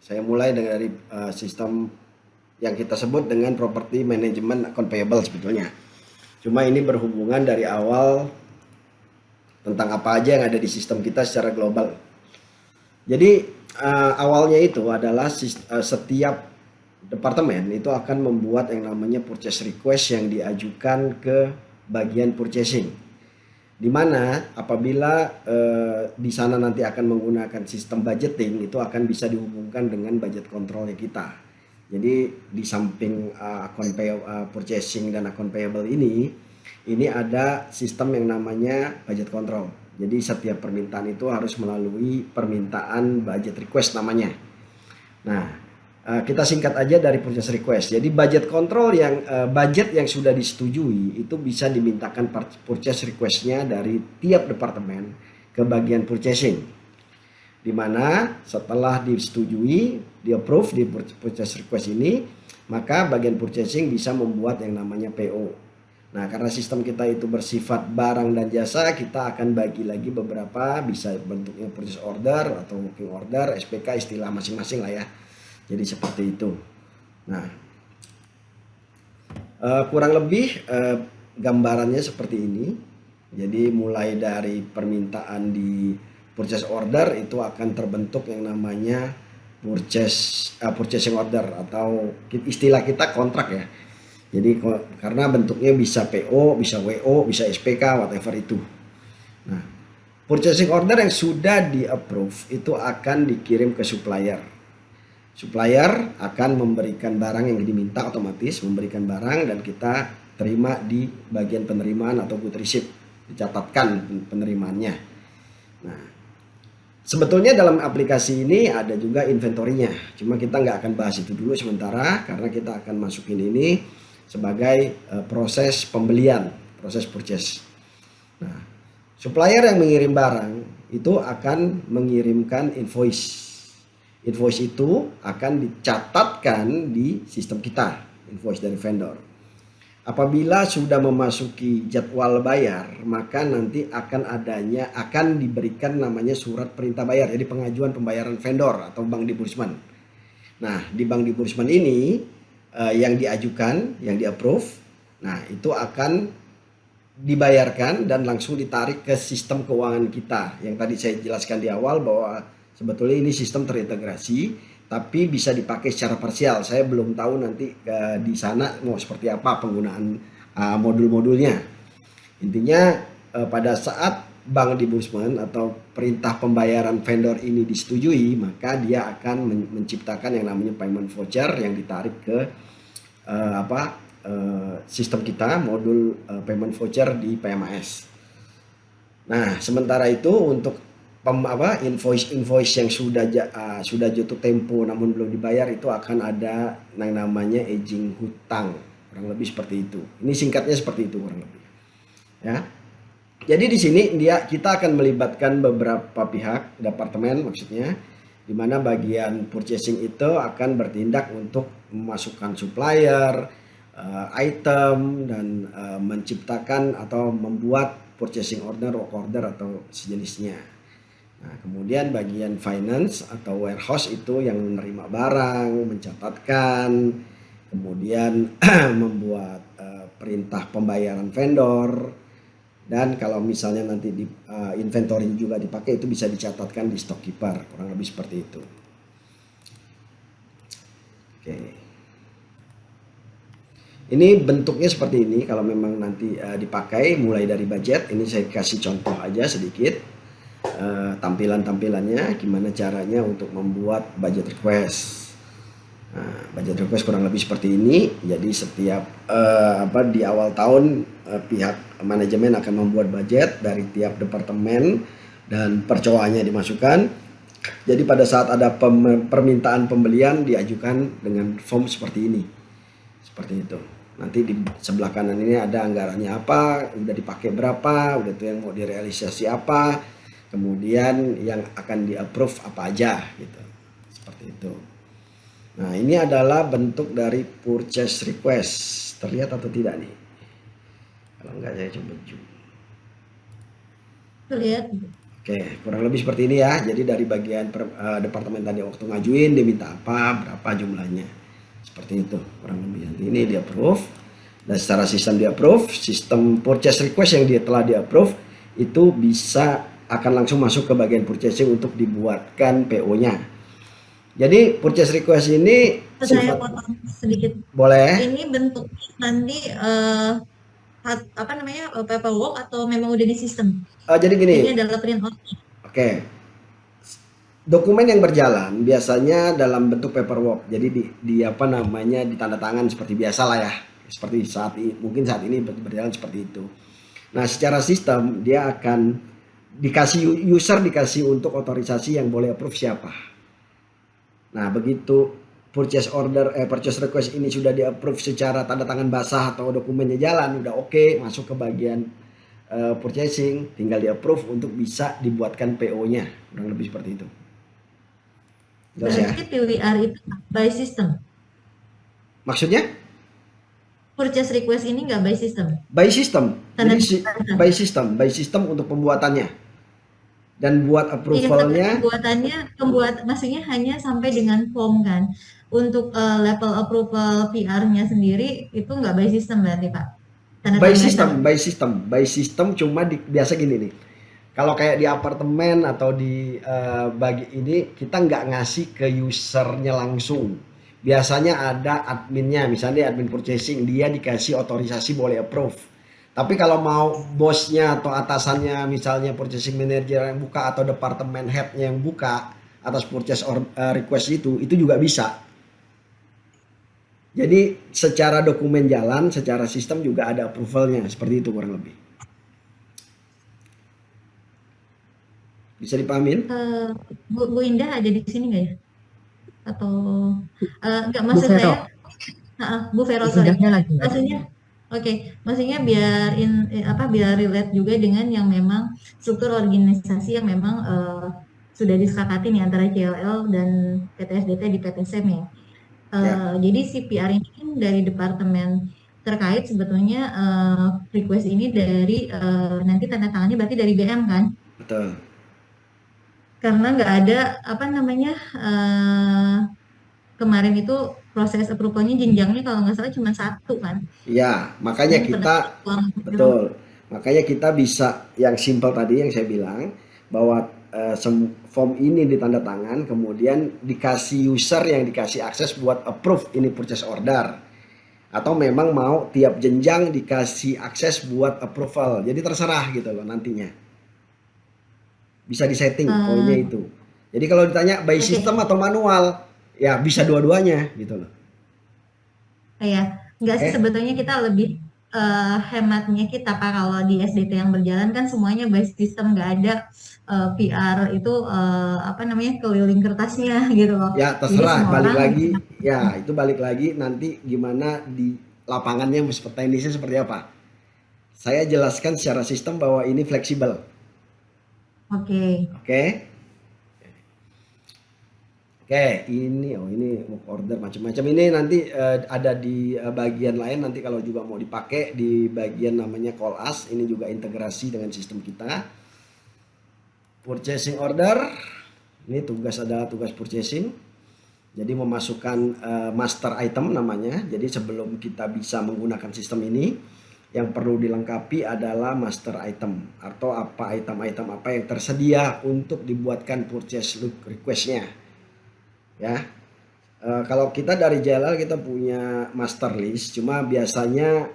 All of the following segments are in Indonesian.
Saya mulai dari sistem yang kita sebut dengan property management account payable sebetulnya. Cuma ini berhubungan dari awal tentang apa aja yang ada di sistem kita secara global. Jadi awalnya itu adalah setiap departemen itu akan membuat yang namanya purchase request yang diajukan ke bagian purchasing. Di mana apabila di sana nanti akan menggunakan sistem budgeting, itu akan bisa dihubungkan dengan budget controlnya kita. Jadi di samping purchasing dan account payable ini ada sistem yang namanya budget control. Jadi setiap permintaan itu harus melalui permintaan budget request namanya. Nah, kita singkat aja dari purchase request. Jadi budget control budget yang sudah disetujui itu bisa dimintakan purchase requestnya dari tiap departemen ke bagian purchasing. Di mana setelah disetujui, di approve di purchase request ini, maka bagian purchasing bisa membuat yang namanya PO. Nah, karena sistem kita itu bersifat barang dan jasa, kita akan bagi lagi beberapa, bisa bentuknya purchase order atau working order, SPK, istilah masing-masing lah ya. Jadi seperti itu. Nah, kurang lebih gambarannya seperti ini. Jadi mulai dari permintaan di purchase order itu akan terbentuk yang namanya purchasing order atau istilah kita kontrak ya. Jadi karena bentuknya bisa PO, bisa WO, bisa SPK, whatever itu. Nah, purchasing order yang sudah di-approve itu akan dikirim ke supplier. Supplier akan memberikan barang yang diminta, otomatis memberikan barang dan kita terima di bagian penerimaan atau good receipt, dicatatkan penerimaannya. Nah, sebetulnya dalam aplikasi ini ada juga inventorinya, cuma kita nggak akan bahas itu dulu sementara karena kita akan masukin ini sebagai proses pembelian, proses purchase. Nah, supplier yang mengirim barang itu akan mengirimkan invoice. Invoice itu akan dicatatkan di sistem kita, invoice dari vendor. Apabila sudah memasuki jadwal bayar, maka nanti akan diberikan namanya surat perintah bayar, jadi pengajuan pembayaran vendor atau bank disbursement. Nah, di bank disbursement ini yang diajukan, yang di-approve, nah itu akan dibayarkan dan langsung ditarik ke sistem keuangan kita. Yang tadi saya jelaskan di awal bahwa sebetulnya ini sistem terintegrasi, tapi bisa dipakai secara parsial. Saya belum tahu nanti di sana mau seperti apa penggunaan modul-modulnya. Intinya pada saat bank disbursement atau perintah pembayaran vendor ini disetujui, maka dia akan menciptakan yang namanya payment voucher yang ditarik ke sistem kita, modul payment voucher di PMAS. Nah, sementara itu untuk invoice yang sudah jatuh tempo namun belum dibayar itu akan ada yang namanya aging hutang, kurang lebih seperti itu. Ini singkatnya seperti itu kurang lebih. Ya. Jadi di sini kita akan melibatkan beberapa pihak, departemen maksudnya, di mana bagian purchasing itu akan bertindak untuk memasukkan supplier, item dan menciptakan atau membuat purchasing order, work order atau sejenisnya. Nah, kemudian bagian finance atau warehouse itu yang menerima barang, mencatatkan, kemudian membuat perintah pembayaran vendor, dan kalau misalnya nanti di inventory juga dipakai itu bisa dicatatkan di stock keeper, kurang lebih seperti itu. Oke. Ini bentuknya seperti ini kalau memang nanti dipakai mulai dari budget. Ini saya kasih contoh aja sedikit. Tampilannya gimana caranya untuk membuat budget request. Nah, budget request kurang lebih seperti ini. Jadi setiap di awal tahun pihak manajemen akan membuat budget dari tiap departemen dan percoaannya dimasukkan. Jadi pada saat ada permintaan pembelian diajukan dengan form seperti ini. Seperti itu. Nanti di sebelah kanan ini ada anggarannya apa, udah dipakai berapa, udah tuh yang mau direalisasi apa, kemudian yang akan di-approve apa aja gitu. Seperti itu. Nah, ini adalah bentuk dari purchase request. Terlihat atau tidak nih? Kalau enggak saya coba zoom. Terlihat. Oke, kurang lebih seperti ini ya. Jadi dari bagian departemen tadi waktu ngajuin dia minta apa, berapa jumlahnya. Seperti itu kurang lebih. Nanti ini dia approve. Dan secara sistem dia approve, sistem purchase request yang dia telah dia approve itu bisa akan langsung masuk ke bagian purchasing untuk dibuatkan PO-nya. Jadi purchase request ini Saya potong sedikit. boleh. Ini bentuknya nanti apa namanya paperwork atau memang udah di sistem? Jadi gini, Ini adalah print out. oke. Dokumen yang berjalan biasanya dalam bentuk paperwork. Jadi di apa namanya ditandatangan seperti biasa lah ya. Seperti saat ini, mungkin saat ini berjalan seperti itu. Nah, secara sistem dia akan dikasih user dikasih untuk otorisasi yang boleh approve siapa. Nah, begitu purchase request ini sudah di-approve secara tanda tangan basah atau dokumennya jalan, udah oke, masuk ke bagian purchasing, tinggal di-approve untuk bisa dibuatkan PO-nya. Kurang lebih seperti itu. Jelas ya? Berarti PWR itu by system. Maksudnya? Purchase request ini nggak by system. By system. Tanda Jadi by system untuk pembuatannya. Dan buat Iya, tapi approvalnya maksudnya hanya sampai dengan form kan. Untuk level approval PR-nya sendiri itu nggak by system berarti Pak. Tanda tanganan. by system cuma biasa gini nih. Kalau kayak di apartemen atau di bagi ini kita nggak ngasih ke usernya langsung. Biasanya ada adminnya, misalnya admin purchasing, dia dikasih otorisasi boleh approve. Tapi kalau mau bosnya atau atasannya, misalnya purchasing manager yang buka atau departemen headnya yang buka atas request itu juga bisa. Jadi secara dokumen jalan, secara sistem juga ada approvalnya, seperti itu kurang lebih. Bisa dipahamin? Bu Indah ada di sini nggak ya? Atau nggak, Bu maksud Vero, saya Bu Vero, sorry. Indahnya lagi nggak ada. Maksudnya maksudnya biar relate juga dengan yang memang struktur organisasi yang memang sudah disepakati nih antara CLL dan PTSDT di PTSM ya. Ya, Jadi si PR ini kan dari departemen terkait sebetulnya request ini dari nanti tanda tangannya berarti dari BM kan? betul. Karena nggak ada apa namanya kemarin itu proses approval-nya jenjangnya kalau nggak salah cuma satu kan. Ya, makanya Yang pernah kita uang betul. Makanya kita bisa yang simple tadi yang saya bilang bahwa form ini ditanda tangan kemudian dikasih user yang dikasih akses buat approve ini purchase order. Atau memang mau tiap jenjang dikasih akses buat approval. Jadi terserah gitu loh nantinya. Bisa disetting poinnya itu. Jadi kalau ditanya by system atau manual, ya bisa dua-duanya gitu loh. Ya, nggak sih sebetulnya kita lebih hematnya kita Pak kalau di SDT yang berjalan kan semuanya by system, nggak ada PR itu apa namanya keliling kertasnya gitu loh. Ya Jadi terserah, semua balik orang lagi. Ya itu balik lagi nanti gimana di lapangannya teknisnya seperti apa. Saya jelaskan secara sistem bahwa ini fleksibel. Oke. Oke. Oke, ini order macam-macam ini nanti ada di bagian lain nanti kalau juga mau dipakai di bagian namanya call us, ini juga integrasi dengan sistem kita. Purchasing order, ini adalah tugas purchasing. Jadi memasukkan master item namanya. Jadi sebelum kita bisa menggunakan sistem ini, yang perlu dilengkapi adalah master item atau apa item-item apa yang tersedia untuk dibuatkan purchase request-nya. Ya, kalau kita dari JLL kita punya master list, cuma biasanya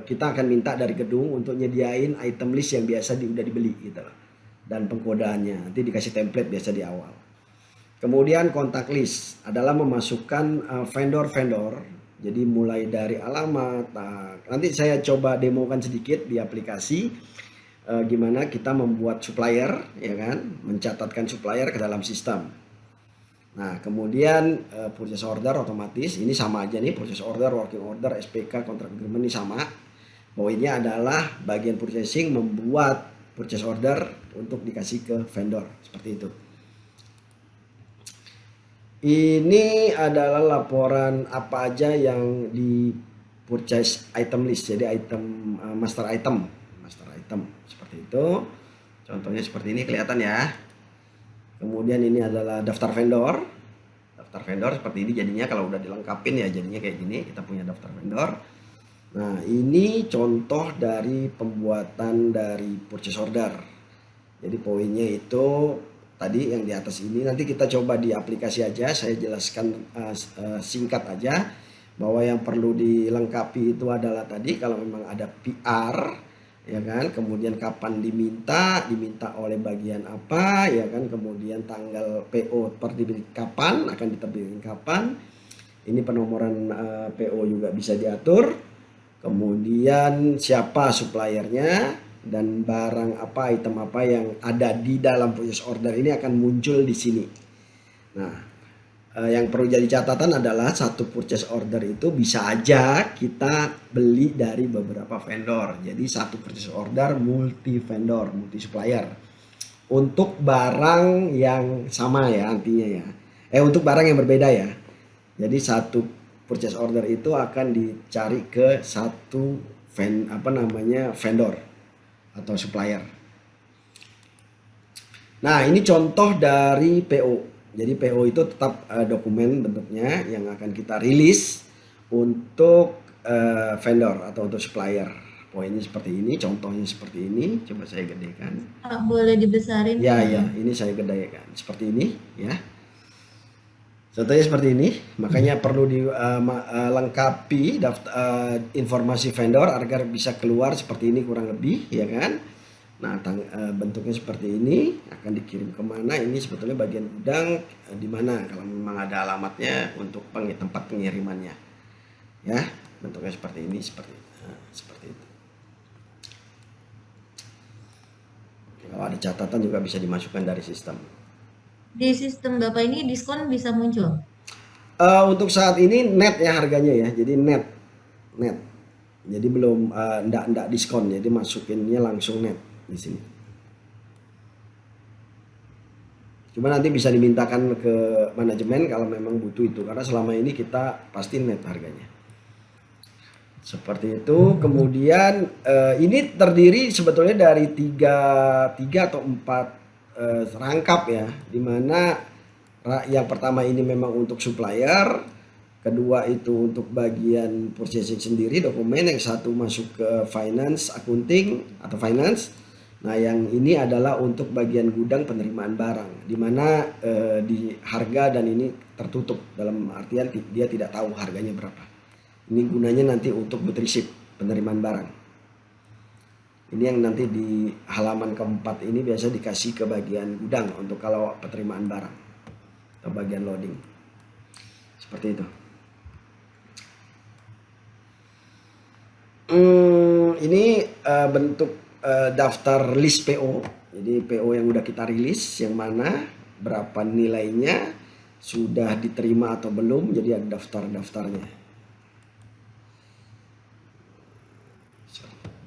kita akan minta dari gedung untuk nyediain item list yang biasa udah dibeli gitu loh. Dan pengkodaannya nanti dikasih template biasa di awal. Kemudian kontak list adalah memasukkan vendor-vendor. Jadi mulai dari alamat. Nanti saya coba demokan sedikit di aplikasi gimana kita membuat supplier, ya kan, mencatatkan supplier ke dalam sistem. Nah, kemudian purchase order otomatis ini sama aja nih, purchase order, working order, SPK, contract agreement ini sama. Poinnya adalah bagian purchasing membuat purchase order untuk dikasih ke vendor seperti itu. Ini adalah laporan apa aja yang di purchase item list, jadi item master item seperti itu. Contohnya seperti ini, kelihatan ya. Kemudian ini adalah daftar vendor. Daftar vendor seperti ini jadinya, kalau udah dilengkapin ya jadinya kayak gini, kita punya daftar vendor. Nah, ini contoh dari pembuatan dari purchase order. Jadi poinnya itu tadi yang di atas ini, nanti kita coba di aplikasi aja, saya jelaskan singkat aja bahwa yang perlu dilengkapi itu adalah tadi kalau memang ada PR ya kan, kemudian kapan diminta oleh bagian apa ya kan, kemudian tanggal PO terbit kapan, akan diterbitkan kapan, ini penomoran PO juga bisa diatur, kemudian siapa suppliernya, dan barang apa, item apa yang ada di dalam purchase order ini akan muncul di sini. Nah, yang perlu jadi catatan adalah satu purchase order itu bisa aja kita beli dari beberapa vendor. Jadi satu purchase order multi vendor, multi supplier. Untuk barang yang sama ya artinya ya. Untuk barang yang berbeda ya. Jadi satu purchase order itu akan dicari ke satu vendor atau supplier. Nah, ini contoh dari PO. Jadi PO itu tetap dokumen bentuknya yang akan kita rilis untuk vendor atau untuk supplier. Poinnya seperti ini, contohnya seperti ini. Coba saya gedekan. Boleh dibesarin? Ya, ini saya gedekan. Seperti ini ya. Contohnya seperti ini, makanya perlu dilengkapi informasi vendor agar bisa keluar seperti ini kurang lebih, ya kan? Nah, bentuknya seperti ini, akan dikirim kemana? Ini sebetulnya bagian gudang di mana kalau memang ada alamatnya untuk tempat pengirimannya, ya. Bentuknya seperti ini, seperti itu. Kalau ada catatan juga bisa dimasukkan dari sistem. Di sistem Bapak ini diskon bisa muncul? Untuk saat ini net ya harganya ya, jadi net. Jadi belum enggak diskon, jadi masukinnya langsung net di sini. Cuma nanti bisa dimintakan ke manajemen kalau memang butuh itu, karena selama ini kita pasti net harganya. Seperti itu. Kemudian ini terdiri sebetulnya dari tiga atau 4 rangkap ya, dimana yang pertama ini memang untuk supplier, kedua itu untuk bagian purchasing sendiri dokumen, yang satu masuk ke finance, accounting atau finance. Nah, yang ini adalah untuk bagian gudang penerimaan barang, dimana di harga dan ini tertutup, dalam artian dia tidak tahu harganya berapa. Ini gunanya nanti untuk good receipt, penerimaan barang. Ini yang nanti di halaman keempat ini biasa dikasih ke bagian gudang untuk kalau penerimaan barang atau bagian loading. Seperti itu. Ini bentuk daftar list PO. Jadi PO yang udah kita rilis, yang mana, berapa nilainya, sudah diterima atau belum. Jadi ada daftar-daftarnya.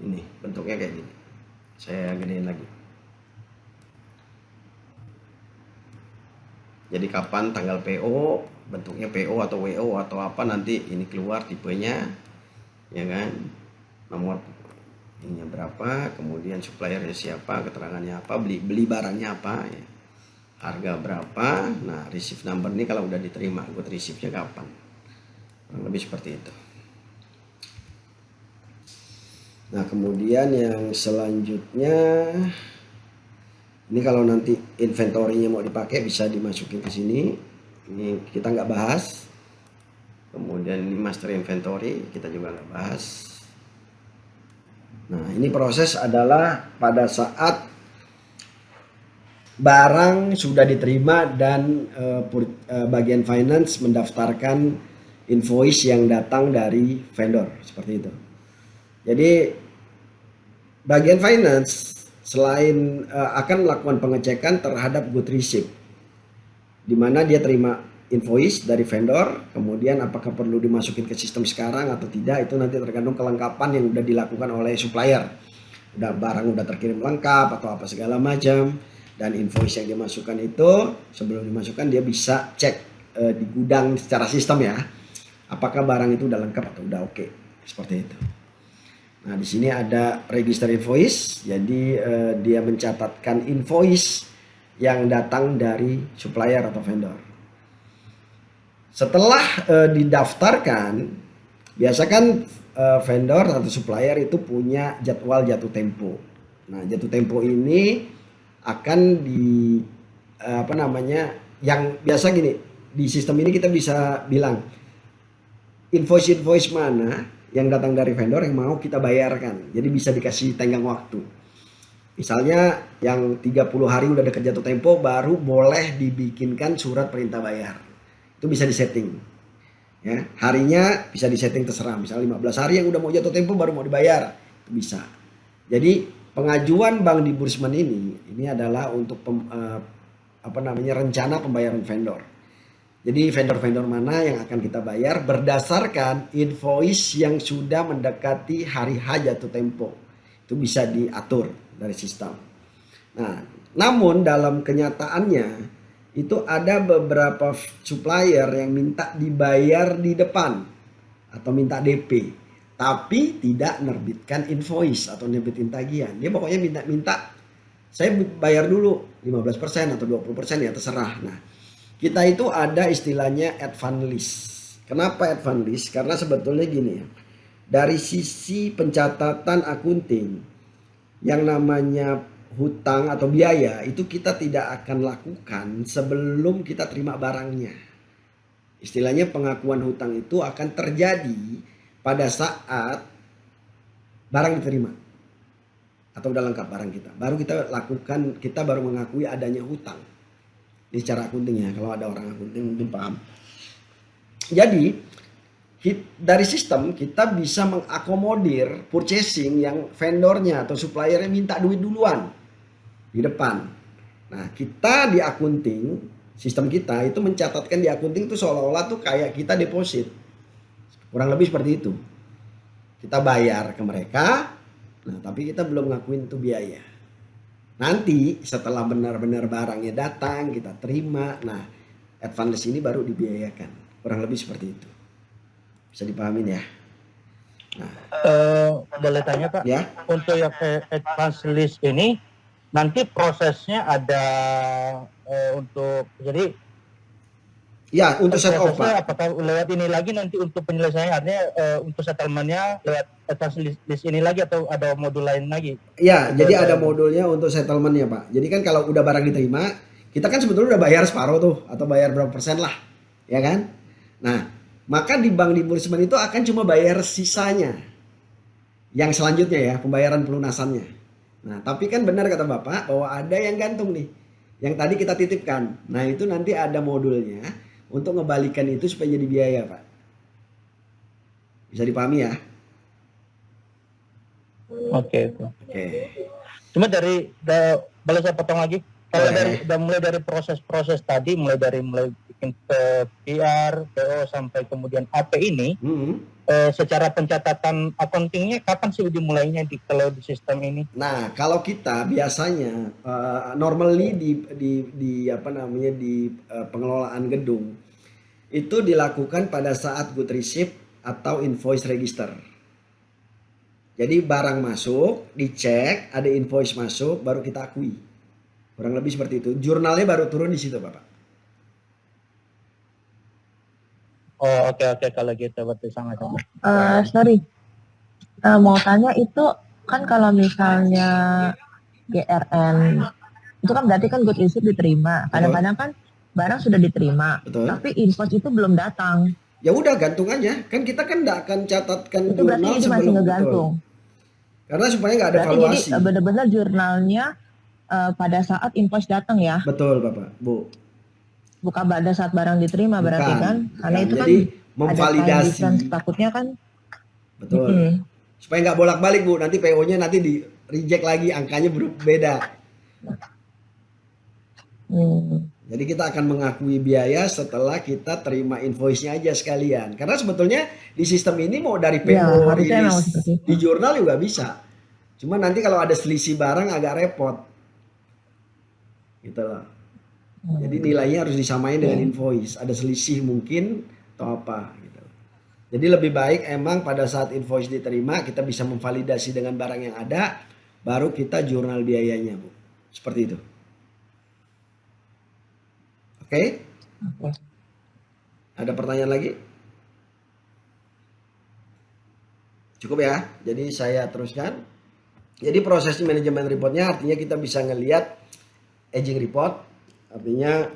Ini bentuknya kayak gini. Saya gedein lagi. Jadi kapan tanggal PO, bentuknya PO atau WO atau apa, nanti ini keluar tipenya, ya kan, nomor ininya berapa, kemudian suppliernya siapa, keterangannya apa, beli barangnya apa, ya. Harga berapa. Nah, receive number ini kalau udah diterima, good receive-nya kapan, kurang lebih seperti itu. Nah, kemudian yang selanjutnya ini kalau nanti inventory-nya mau dipakai bisa dimasukin ke sini. Ini kita nggak bahas. Kemudian ini master inventory kita juga nggak bahas. Nah, ini proses adalah pada saat barang sudah diterima dan bagian finance mendaftarkan invoice yang datang dari vendor, seperti itu. Jadi bagian finance selain akan melakukan pengecekan terhadap good receipt, di mana dia terima invoice dari vendor, kemudian apakah perlu dimasukin ke sistem sekarang atau tidak, itu nanti tergantung kelengkapan yang udah dilakukan oleh supplier. Udah barang udah terkirim lengkap atau apa segala macam, dan invoice yang dimasukkan itu sebelum dimasukkan dia bisa cek di gudang secara sistem ya, apakah barang itu udah lengkap atau udah oke. Seperti itu. Nah, di sini ada register invoice. Jadi dia mencatatkan invoice yang datang dari supplier atau vendor. Setelah didaftarkan, biasa kan vendor atau supplier itu punya jadwal jatuh tempo. Nah, jatuh tempo ini akan di apa namanya, yang biasa gini, di sistem ini kita bisa bilang invoice mana yang datang dari vendor yang mau kita bayarkan. Jadi bisa dikasih tenggang waktu. Misalnya yang 30 hari udah dekat jatuh tempo baru boleh dibikinkan surat perintah bayar. Itu bisa disetting. Ya, harinya bisa disetting terserah. Misalnya 15 hari yang udah mau jatuh tempo baru mau dibayar. Itu bisa. Jadi pengajuan bank di Burisman ini adalah untuk rencana pembayaran vendor. Jadi vendor-vendor mana yang akan kita bayar berdasarkan invoice yang sudah mendekati hari H jatuh tempo. Itu bisa diatur dari sistem. Nah, namun dalam kenyataannya itu ada beberapa supplier yang minta dibayar di depan atau minta DP, tapi tidak menerbitkan invoice atau nerbitin tagihan. Dia pokoknya minta saya bayar dulu 15% atau 20% ya terserah. Nah, kita itu ada istilahnya advance list. Kenapa advance list? Karena sebetulnya gini ya. Dari sisi pencatatan akunting yang namanya hutang atau biaya itu kita tidak akan lakukan sebelum kita terima barangnya. Istilahnya pengakuan hutang itu akan terjadi pada saat barang diterima atau udah lengkap barang kita. Baru kita lakukan, kita baru mengakui adanya hutang. Ini cara akunting ya, kalau ada orang akunting mungkin paham. Jadi dari sistem kita bisa mengakomodir purchasing yang vendornya atau suppliernya minta duit duluan di depan. Nah, kita di akunting, sistem kita itu mencatatkan di akunting itu seolah-olah tuh kayak kita deposit. Kurang lebih seperti itu. Kita bayar ke mereka, nah tapi kita belum ngakuin itu biaya. Nanti setelah benar-benar barangnya datang, kita terima, nah advance ini baru dibiayakan. Kurang lebih seperti itu. Bisa dipahamin ya? Nah, boleh tanya Pak, ya. Untuk yang advance list ini nanti prosesnya ada untuk jadi Ya, untuk set off Pak. Apakah lewat ini lagi nanti untuk penyelesaiannya, artinya untuk settlementnya lewat advance list ini lagi atau ada modul lain lagi? Ya, jadi ada modulnya untuk settlementnya Pak. Jadi kan kalau udah barang diterima, kita kan sebetulnya udah bayar separuh tuh atau bayar berapa persen lah, ya kan? Nah, maka di bank di Burisman itu akan cuma bayar sisanya. Yang selanjutnya ya, pembayaran pelunasannya. Nah, tapi kan benar kata Bapak bahwa ada yang gantung nih. Yang tadi kita titipkan. Nah, itu nanti ada modulnya untuk ngebalikan itu supaya jadi biaya, Pak. Bisa dipahami ya? Oke. Cuma boleh saya potong lagi? Kalau mulai dari proses tadi, mulai bikin PR, PO sampai kemudian AP ini, secara pencatatan accountingnya kapan sih dimulainya kalau di sistem ini? Nah, kalau kita biasanya normally di pengelolaan gedung itu dilakukan pada saat good receipt atau invoice register. Jadi barang masuk, dicek, ada invoice masuk, baru kita akui. Kurang lebih seperti itu. Jurnalnya baru turun di situ, Bapak. Oh, oke. Kalau gitu berarti sangat. Sorry. Mau tanya itu kan kalau misalnya GRN itu kan berarti kan good receipt diterima. Kadang-kadang kan barang sudah diterima, betul, tapi invoice itu belum datang. Ya udah gantung aja. Kan kita kan nggak akan catatkan itu jurnal berarti itu sebelum masih ngegantung. Betul. Karena supaya nggak ada berarti valuasi. Jadi benar-benar jurnalnya pada saat invoice datang ya. Betul Bapak, Bu. Bukan pada saat barang diterima. Bukan, berarti kan. Karena itu jadi, kan memvalidasi. ada takutnya kan. Betul. Supaya nggak bolak-balik Bu. Nanti PO-nya nanti di reject lagi, angkanya beda. Jadi kita akan mengakui biaya setelah kita terima invoice-nya aja sekalian. Karena sebetulnya di sistem ini mau dari PO, rilis, di jurnal juga bisa. Cuma nanti kalau ada selisih barang agak repot. Gitu loh. Jadi nilainya harus disamain dengan invoice. Ada selisih mungkin atau apa gitu. Jadi lebih baik emang pada saat invoice diterima kita bisa memvalidasi dengan barang yang ada, baru kita jurnal biayanya, Bu. Seperti itu. Oke? Oke. Ada pertanyaan lagi? Cukup ya. Jadi saya teruskan. Jadi proses manajemen reportnya artinya kita bisa ngelihat aging report, artinya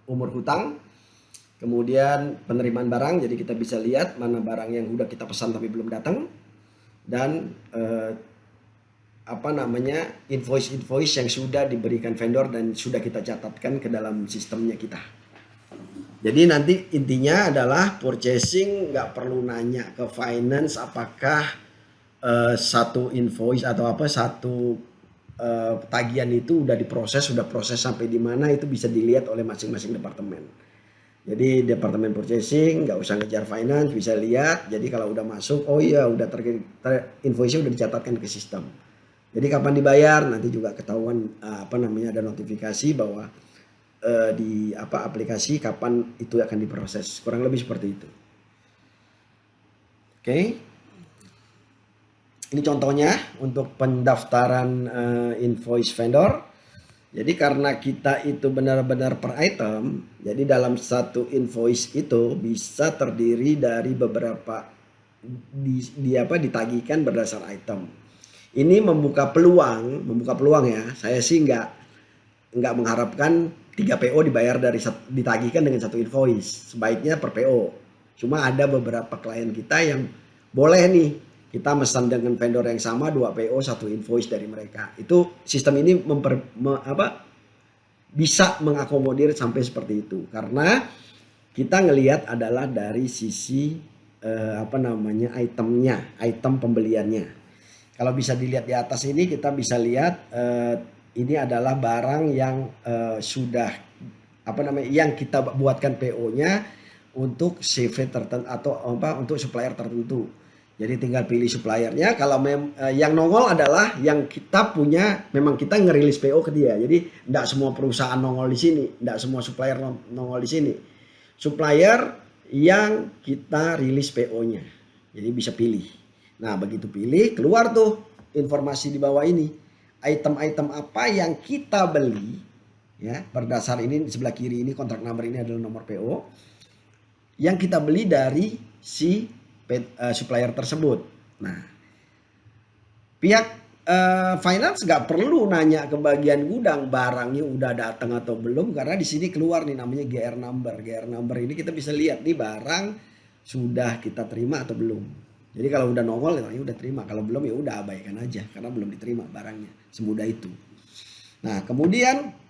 umur hutang, kemudian penerimaan barang, jadi kita bisa lihat mana barang yang udah kita pesan tapi belum datang, dan invoice yang sudah diberikan vendor dan sudah kita catatkan ke dalam sistemnya kita. Jadi nanti intinya adalah purchasing nggak perlu nanya ke finance apakah satu invoice atau satu tagihan itu udah diproses, sudah proses sampai di mana, itu bisa dilihat oleh masing-masing departemen. Jadi departemen purchasing nggak usah ngejar finance, bisa lihat. Jadi kalau udah masuk, oh iya udah invoice-nya udah dicatatkan ke sistem. Jadi kapan dibayar nanti juga ketahuan ada notifikasi bahwa di aplikasi kapan itu akan diproses. Kurang lebih seperti itu. Oke. Ini contohnya untuk pendaftaran invoice vendor. Jadi karena kita itu benar-benar per item, jadi dalam satu invoice itu bisa terdiri dari beberapa ditagihkan berdasar item. Ini membuka peluang ya. Saya sih nggak mengharapkan 3 PO ditagihkan dengan satu invoice. Sebaiknya per PO. Cuma ada beberapa klien kita yang boleh nih kita mesan dengan vendor yang sama 2 PO 1 invoice dari mereka. Itu sistem ini bisa mengakomodir sampai seperti itu karena kita ngelihat adalah dari sisi item pembeliannya. Kalau bisa dilihat di atas ini kita bisa lihat ini adalah barang yang sudah yang kita buatkan PO-nya untuk CV tertentu atau untuk supplier tertentu. Jadi tinggal pilih suppliernya. Kalau yang nongol adalah yang kita punya, memang kita ngerilis PO ke dia. Jadi tidak semua perusahaan nongol di sini, tidak semua supplier nongol di sini. Supplier yang kita rilis PO-nya. Jadi bisa pilih. Nah, begitu pilih, keluar tuh informasi di bawah ini. Item-item apa yang kita beli, ya, berdasar ini di sebelah kiri ini kontrak number ini adalah nomor PO. Yang kita beli dari si supplier tersebut. Nah, pihak finance nggak perlu nanya ke bagian gudang barangnya udah datang atau belum, karena di sini keluar nih namanya GR number. GR number ini kita bisa lihat nih barang sudah kita terima atau belum. Jadi kalau udah nongol ya udah terima, kalau belum ya udah abaikan aja karena belum diterima barangnya. Semudah itu. Nah, kemudian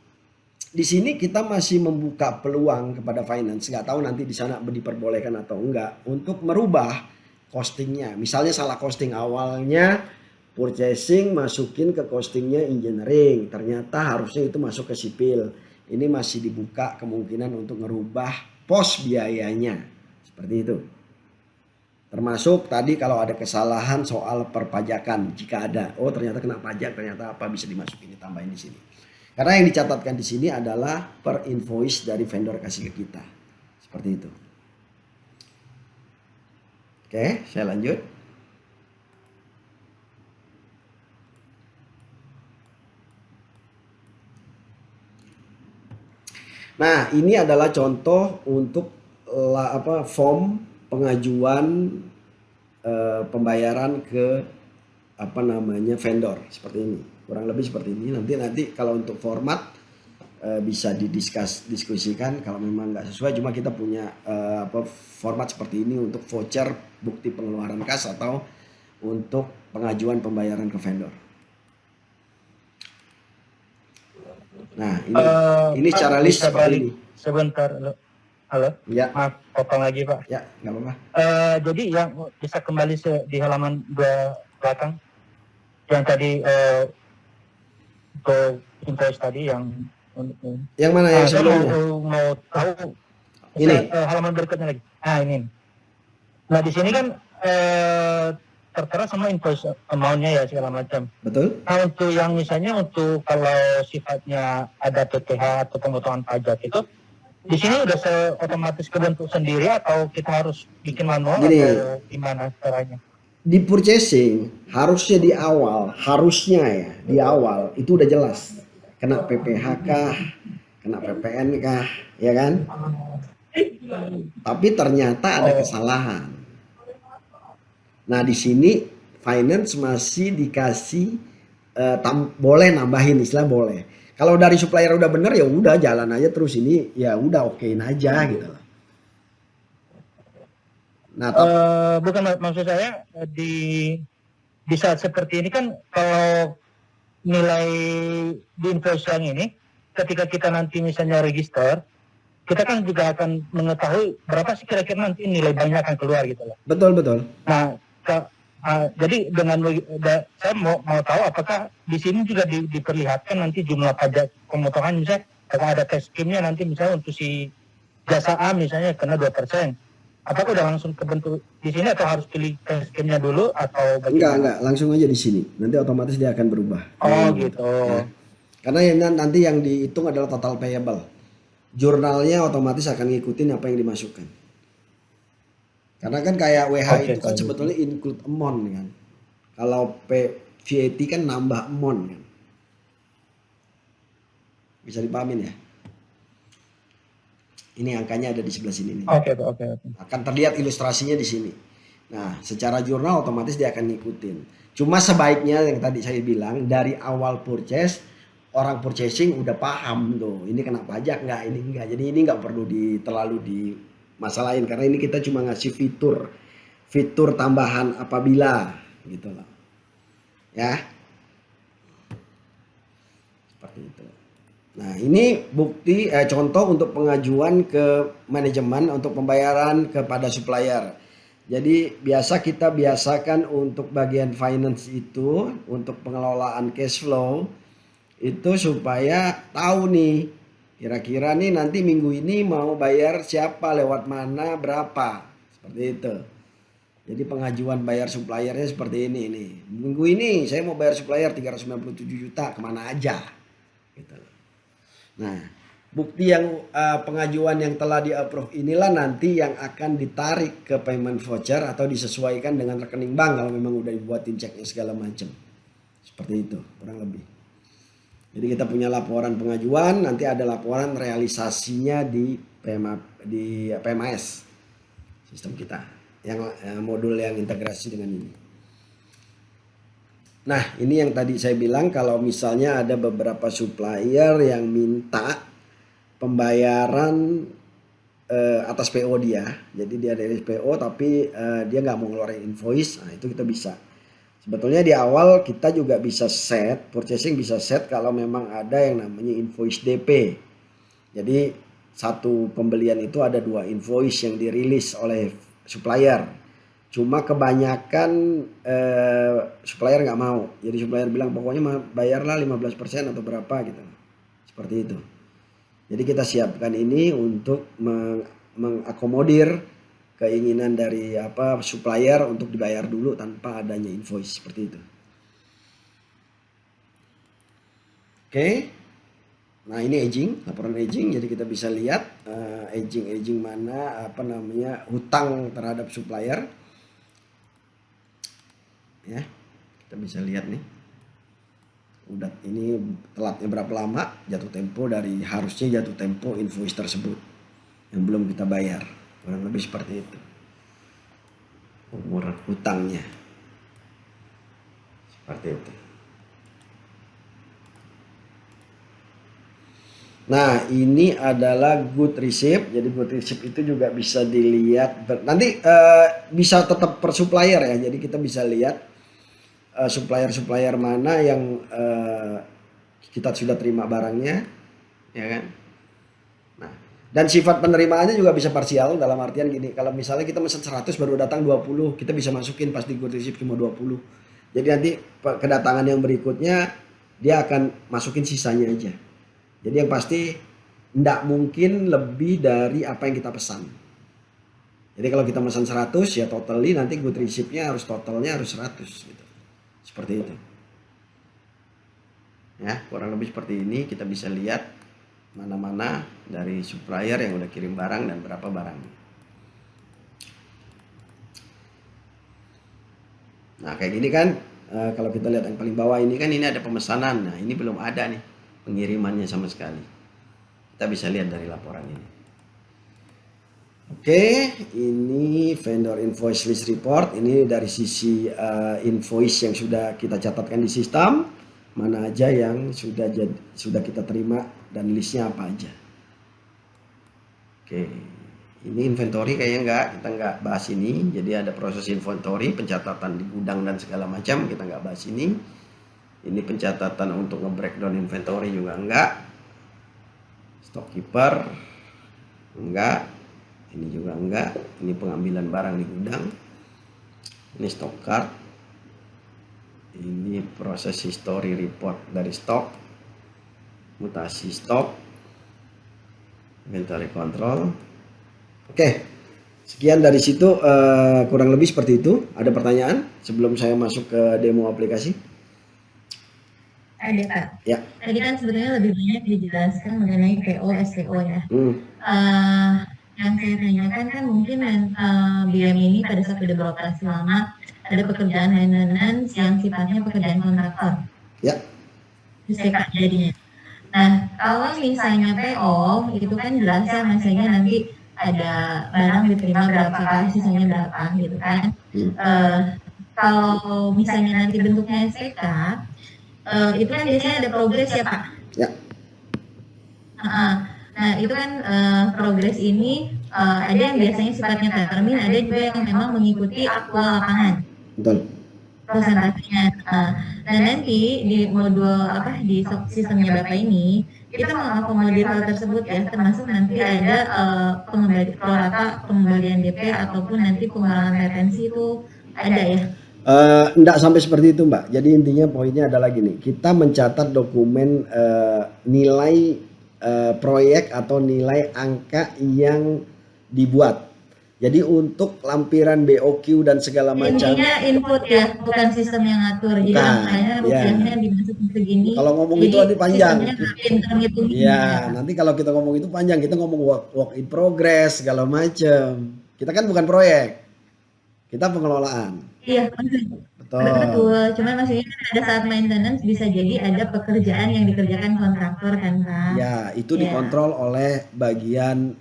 di sini kita masih membuka peluang kepada finance, nggak tahu nanti di sana diperbolehkan atau enggak untuk merubah costingnya. Misalnya salah costing awalnya purchasing masukin ke costingnya engineering, ternyata harusnya itu masuk ke sipil. Ini masih dibuka kemungkinan untuk merubah pos biayanya seperti itu. Termasuk tadi kalau ada kesalahan soal perpajakan, jika ada, oh ternyata kena pajak, ternyata apa bisa dimasukin ditambahin di sini. Karena yang dicatatkan di sini adalah per invoice dari vendor kasih ke kita. Seperti itu. Oke, saya lanjut. Nah, ini adalah contoh untuk form pengajuan pembayaran ke vendor seperti ini. Kurang lebih seperti ini. Nanti kalau untuk format bisa didiskusikan kalau memang nggak sesuai. Cuma kita punya format seperti ini untuk voucher bukti pengeluaran kas atau untuk pengajuan pembayaran ke vendor. Nah, ini secara list seperti ini. Sebentar, halo. Ya. Maaf, potong lagi Pak. Ya, nggak apa-apa. Jadi yang bisa kembali di halaman 2 belakang, yang tadi ke invoice tadi yang mana yang sebelumnya? Saya mau tahu ini halaman berikutnya lagi. Nah, ini. Nah, di sini kan tertera sama invoice amount-nya ya segala macam. Betul. Nah, untuk yang misalnya untuk kalau sifatnya ada PPh atau pemotongan pajak itu di sini udah otomatis kebentuk sendiri atau kita harus bikin manual Gini. atau gimana caranya? Di purchasing harusnya di awal, harusnya ya di awal itu udah jelas kena PPH kah, kena PPN kah, ya kan? Tapi ternyata ada kesalahan. Nah di sini finance masih dikasih boleh nambahin, istilah boleh. Kalau dari supplier udah bener ya udah jalan aja terus, ini ya udah okein aja gitu loh. Nah, bukan, maksud saya di saat seperti ini kan kalau nilai di invoice yang ini ketika kita nanti misalnya register, kita kan juga akan mengetahui berapa sih kira-kira nanti nilai banknya akan keluar gitu loh. betul. Nah, jadi dengan saya mau tahu apakah di sini juga diperlihatkan nanti jumlah pajak pemotongan, misalnya kalau ada tax scheme-nya nanti misalnya untuk si jasa A misalnya kena 2%. Apakah udah langsung kebentuk di sini atau harus pilih tax scheme-nya dulu atau bagaimana? Enggak, langsung aja di sini. Nanti otomatis dia akan berubah. Oh gitu. Ya. Karena nanti yang dihitung adalah total payable. Jurnalnya otomatis akan ngikutin apa yang dimasukkan. Karena kan kayak WH itu kan sebetulnya include amount kan. Kalau VAT kan nambah amount kan. Bisa dipahamin ya? Ini angkanya ada di sebelah sini nih. Oke. Akan terlihat ilustrasinya di sini. Nah, secara jurnal otomatis dia akan ngikutin. Cuma sebaiknya yang tadi saya bilang dari awal purchase orang purchasing udah paham tuh. Ini kena pajak nggak? Ini enggak. Jadi ini nggak perlu terlalu dimasalahin karena ini kita cuma ngasih fitur tambahan apabila gitu loh. Ya. Seperti itu. Nah, ini bukti contoh untuk pengajuan ke manajemen untuk pembayaran kepada supplier. Jadi kita biasakan untuk bagian finance itu untuk pengelolaan cash flow itu supaya tahu nih kira-kira nih nanti minggu ini mau bayar siapa, lewat mana, berapa, seperti itu. Jadi pengajuan bayar suppliernya seperti ini nih. Minggu ini saya mau bayar supplier 397 juta, kemana aja gitu. Nah, bukti yang pengajuan yang telah di-approve inilah nanti yang akan ditarik ke payment voucher atau disesuaikan dengan rekening bank kalau memang udah dibuatin ceknya segala macam. Seperti itu, kurang lebih. Jadi kita punya laporan pengajuan, nanti ada laporan realisasinya di PMAS sistem kita, yang modul yang integrasi dengan ini. Nah, ini yang tadi saya bilang kalau misalnya ada beberapa supplier yang minta pembayaran atas PO dia. Jadi dia dari PO tapi dia nggak mau ngeluarin invoice. Nah, itu kita bisa. Sebetulnya di awal kita juga bisa set, purchasing bisa set kalau memang ada yang namanya invoice DP. Jadi satu pembelian itu ada 2 invoice yang dirilis oleh supplier. Cuma kebanyakan supplier nggak mau. Jadi supplier bilang pokoknya bayarlah 15% atau berapa gitu. Seperti itu. Jadi kita siapkan ini untuk mengakomodir keinginan dari supplier untuk dibayar dulu tanpa adanya invoice seperti itu. Oke. Nah, ini aging, laporan aging. Jadi kita bisa lihat aging mana hutang terhadap supplier. Ya, kita bisa lihat nih. Udah ini telatnya berapa lama, jatuh tempo dari harusnya jatuh tempo invoice tersebut yang belum kita bayar. Kurang lebih seperti itu. Umur hutangnya. Seperti itu. Nah, ini adalah good receipt. Jadi good receipt itu juga bisa dilihat. Nanti bisa tetap per supplier ya. Jadi kita bisa lihat supplier mana yang kita sudah terima barangnya, ya kan? Nah, dan sifat penerimaannya juga bisa parsial dalam artian gini, kalau misalnya kita pesan 100 baru datang 20, kita bisa masukin pas di good receipt cuma 20. Jadi nanti kedatangan yang berikutnya dia akan masukin sisanya aja. Jadi yang pasti tidak mungkin lebih dari apa yang kita pesan. Jadi kalau kita pesan 100 ya totally nanti good receipt-nya totalnya harus 100 gitu. Seperti itu. Ya, kurang lebih seperti ini kita bisa lihat. mana-mana dari supplier yang udah kirim barang dan berapa barangnya. Nah kayak gini kan, kalau kita lihat yang paling bawah ini kan, ini ada pemesanan. Nah ini belum ada nih pengirimannya sama sekali. Kita bisa lihat dari laporan ini. Oke, ini vendor invoice list report. Ini dari sisi invoice yang sudah kita catatkan di sistem, mana aja yang sudah kita terima dan listnya apa aja. Oke, ini inventory kayaknya kita nggak bahas ini. Jadi ada proses inventory, pencatatan di gudang dan segala macam, kita nggak bahas ini. Ini pencatatan untuk nge-breakdown inventory juga enggak. Stock keeper enggak. Ini juga enggak. Ini pengambilan barang di gudang. Ini stock card. Ini proses history report dari stok. Mutasi stok. Inventory control. Oke. Sekian dari situ, kurang lebih seperti itu. Ada pertanyaan sebelum saya masuk ke demo aplikasi? Ada Kak. Ya. Tadi kan sebenarnya lebih banyak dijelaskan mengenai PO, STO ya. Yang saya tanyakan kan mungkin BM ini pada saat sudah beroperasi lama ada pekerjaan maintenance yang sifatnya pekerjaan kontraktor. Ya. PCK jadinya. Nah kalau misalnya PO itu kan jelas ya misalnya nanti ada barang diterima berapa, sisanya berapa gitu kan. Kalau misalnya nanti bentuknya SPK, itu kan biasanya ada progres ya Pak. Ya. Nah itu kan progres ini ada yang biasanya sifatnya termin, ada juga yang memang mengikuti aktual lapangan. Betul. Presentasinya. Nah nanti di modul di sistemnya Bapak ini kita mengakomodir hal tersebut ya, termasuk nanti ada pengembalian DP ataupun nanti pengurangan retensi itu ada ya. Enggak sampai seperti itu Mbak. Jadi intinya poinnya adalah gini, kita mencatat dokumen nilai proyek atau nilai angka yang dibuat. Jadi untuk lampiran BOQ dan segala macam. Intinya input ya, bukan sistem yang ngatur. Jadi angkanya rupiahnya dimasukin segini. Kalau ngomong itu nanti panjang. Ya, nanti kalau kita ngomong itu panjang, kita ngomong work in progress segala macam. Kita kan bukan proyek. Kita pengelolaan. Iya, betul. Cuman maksudnya kan ada saat maintenance bisa jadi ada pekerjaan yang dikerjakan kontraktor kan Pak. Ya, itu dikontrol oleh bagian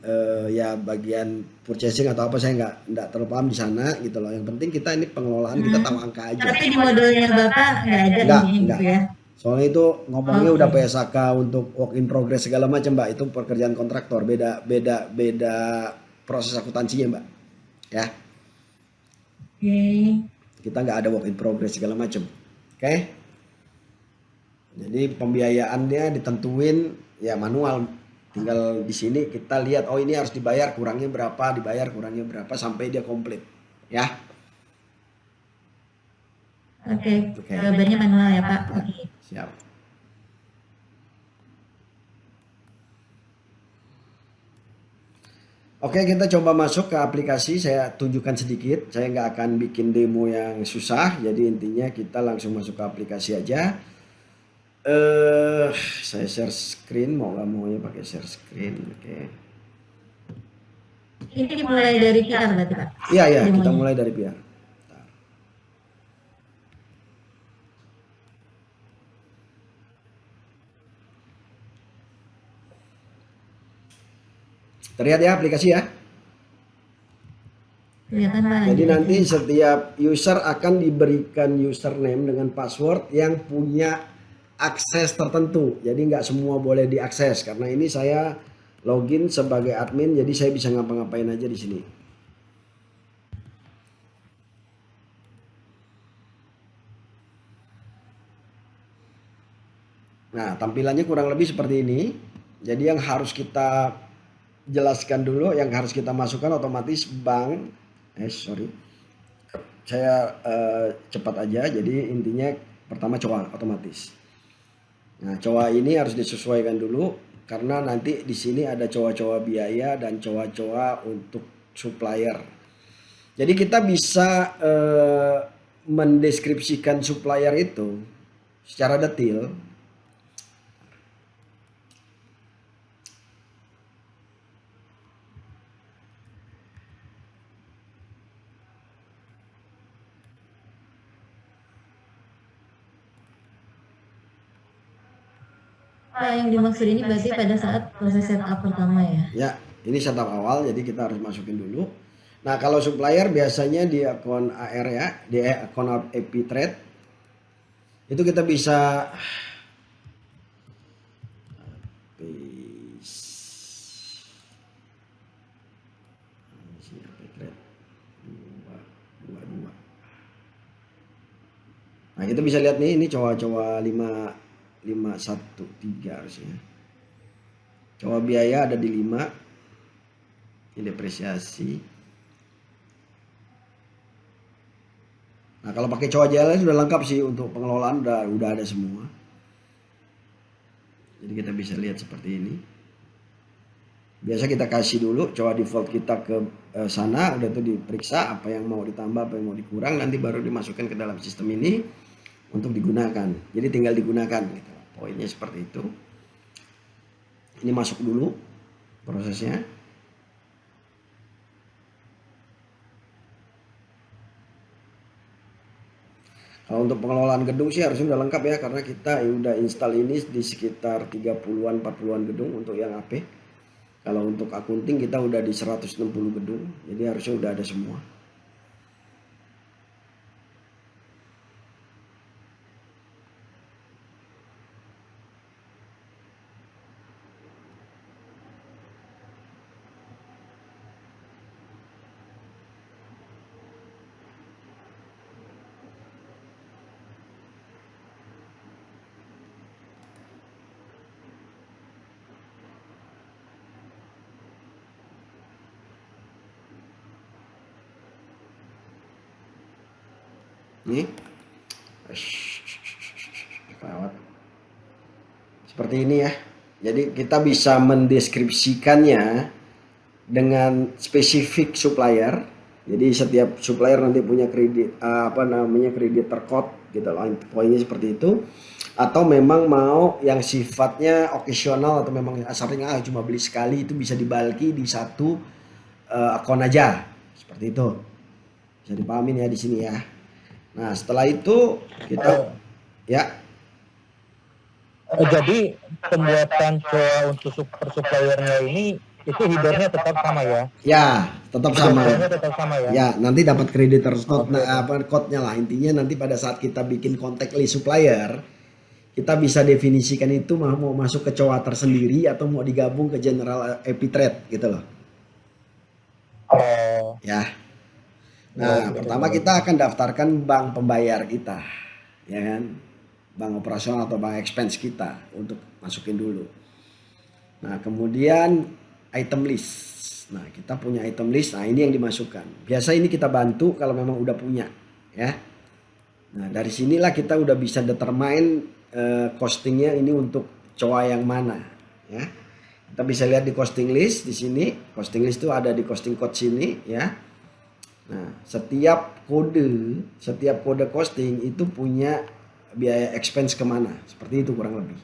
bagian purchasing atau apa, saya nggak terlalu paham di sana gitu loh. Yang penting kita ini pengelolaan, kita tahu angka aja. Tapi di modulnya Bapak nggak ada enggak. Ya. Soalnya itu ngomongnya udah PSAK untuk work in progress segala macam Mbak, itu pekerjaan kontraktor, beda proses akuntansinya Mbak. Ya. Kita nggak ada work in progress segala macam. Oke. Jadi pembiayaannya ditentuin ya manual. Tinggal di sini kita lihat, oh ini harus dibayar, kurangnya berapa, dibayar kurangnya berapa sampai dia komplit. Ya. Oke. Jawabannya manual ya Pak. Oke. Siap. Oke, kita coba masuk ke aplikasi. Saya tunjukkan sedikit. Saya nggak akan bikin demo yang susah. Jadi intinya kita langsung masuk ke aplikasi aja. Saya share screen. Mau nggak maunya pakai share screen. Oke. Ini dimulai dari PR berarti Pak? Iya. Kita mulai dari PR. Terlihat ya aplikasi ya. Jadi nanti setiap user akan diberikan username dengan password yang punya akses tertentu. Jadi nggak semua boleh diakses karena ini saya login sebagai admin, jadi saya bisa ngapa-ngapain aja di sini. Nah, tampilannya kurang lebih seperti ini. Jadi yang harus kita jelaskan dulu, yang harus kita masukkan otomatis bank. Saya cepat aja. Jadi intinya pertama COA otomatis. Nah, COA ini harus disesuaikan dulu karena nanti di sini ada COA biaya dan COA untuk supplier. Jadi kita bisa mendeskripsikan supplier itu secara detail. Pak, yang dimaksud ini berarti pada saat proses setup pertama ya? Ya, ini setup awal, jadi kita harus masukin dulu. Nah, kalau supplier biasanya di akun AR ya, di akun Epitrade itu kita bisa Epitrade 222. Nah, kita bisa lihat nih, ini coba 513 harusnya. Coba biaya ada di 5, ini depresiasi. Nah, kalau pakai coa JLL sudah lengkap sih, untuk pengelolaan udah ada semua. Jadi kita bisa lihat seperti ini. Biasa kita kasih dulu coa default kita ke sana, udah tuh diperiksa apa yang mau ditambah, apa yang mau dikurang, nanti baru dimasukkan ke dalam sistem ini untuk digunakan. Jadi tinggal digunakan gitu. Poinnya seperti itu. Ini masuk dulu prosesnya. Kalau untuk pengelolaan gedung sih harusnya udah lengkap ya, karena kita udah install ini di sekitar 30-an 40-an gedung untuk yang AP. Kalau untuk akunting kita udah di 160 gedung, jadi harusnya udah ada semua. Nih, lewat seperti ini ya. Jadi kita bisa mendeskripsikannya dengan spesifik supplier. Jadi setiap supplier nanti punya kredit creditor code gitu loh. Poinnya seperti itu. Atau memang mau yang sifatnya occasional atau memang sering cuma beli sekali, itu bisa dibalki di satu akun aja. Seperti itu. Bisa dipahamin ya di sini ya. Nah, setelah itu kita ya. Jadi pembuatan coa untuk super suppliernya ini itu headernya tetap sama ya? Ya, tetap sama. Headernya tetap sama ya? Ya, nanti dapat creditor code, code-nya lah. Intinya nanti pada saat kita bikin contact list supplier, kita bisa definisikan itu mau masuk ke coa tersendiri atau mau digabung ke general Epitrade gitu loh. Oh. Ya. Nah, pertama kita akan daftarkan bank pembayar kita, ya kan? Bank operasional atau bank expense kita untuk masukin dulu. Nah, kemudian item list. Nah, kita punya item list. Nah, ini yang dimasukkan. Biasa ini kita bantu kalau memang udah punya, ya. Nah, dari sinilah kita udah bisa determine costingnya ini untuk coa yang mana, ya. Kita bisa lihat di costing list di sini. Costing list itu ada di costing code sini, ya. Nah, setiap kode costing itu punya biaya expense kemana, seperti itu kurang lebih.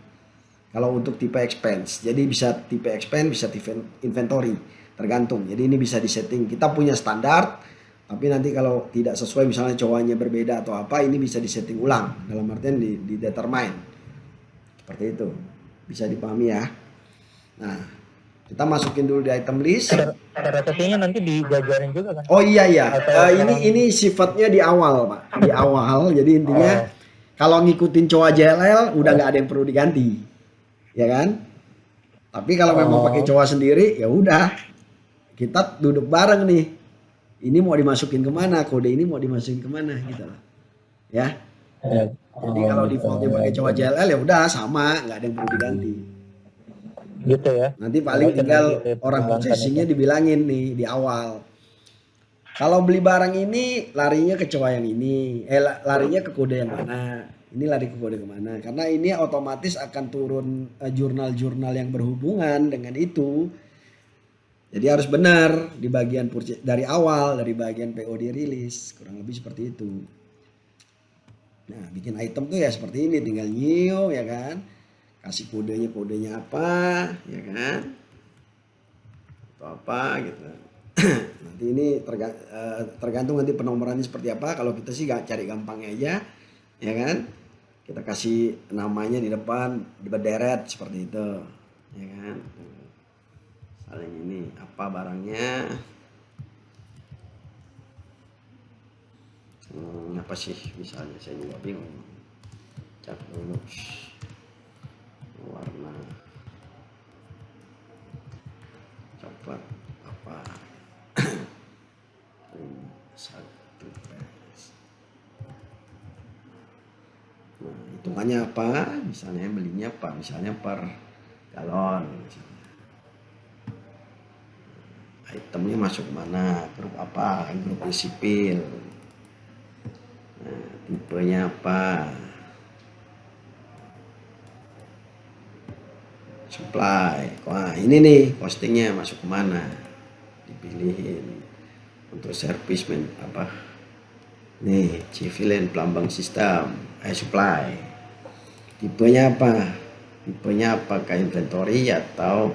Kalau untuk tipe expense, jadi bisa tipe expense, bisa tipe inventory, tergantung. Jadi ini bisa disetting. Kita punya standar, tapi nanti kalau tidak sesuai, misalnya coanya berbeda atau apa, ini bisa disetting ulang. Dalam artian di determine, seperti itu. Bisa dipahami ya. Nah, kita masukin dulu di item list. Cara settingnya nanti dijajarin juga kan? Oh iya. Ini sifatnya di awal, Pak. Di awal. Jadi intinya kalau ngikutin coa JLL udah nggak ada yang perlu diganti, ya kan? Tapi kalau memang pakai coa sendiri, ya udah kita duduk bareng nih. Ini mau dimasukin kemana? Kode ini mau dimasukin kemana gitu loh. Ya. Jadi kalau defaultnya pakai coa JLL ya udah sama, nggak ada yang perlu diganti. Gitu ya. Nanti paling tinggal orang processingnya dibilangin nih di awal. Kalau beli barang ini larinya ke coa yang ini, larinya ke kode yang mana? Ini lari ke kode kemana? Karena ini otomatis akan turun jurnal-jurnal yang berhubungan dengan itu. Jadi harus benar di bagian dari awal, dari bagian PO dirilis, kurang lebih seperti itu. Nah, bikin item tuh ya seperti ini, tinggal new ya kan? Kasih kodenya apa, ya kan? Atau apa gitu. Nanti ini tergantung nanti penomorannya seperti apa. Kalau kita sih cari gampangnya aja, ya kan? kita kasih namanya di depan berderet seperti itu, ya kan. Saling ini apa barangnya, apa sih misalnya, saya juga bingung. Cek dulu warna coklat apa. Satu pes. Nah, hitungannya apa? Misalnya belinya apa? Misalnya per galon. Misalnya. Itemnya masuk mana? Grup apa? Grup sipil. Nah, tipenya apa? Supply. Wah, ini nih costingnya masuk kemana? Dipilihin. Untuk service apa? Nih, civil and plumbing system, supply. Tipenya apa? Tipenya apakah inventory atau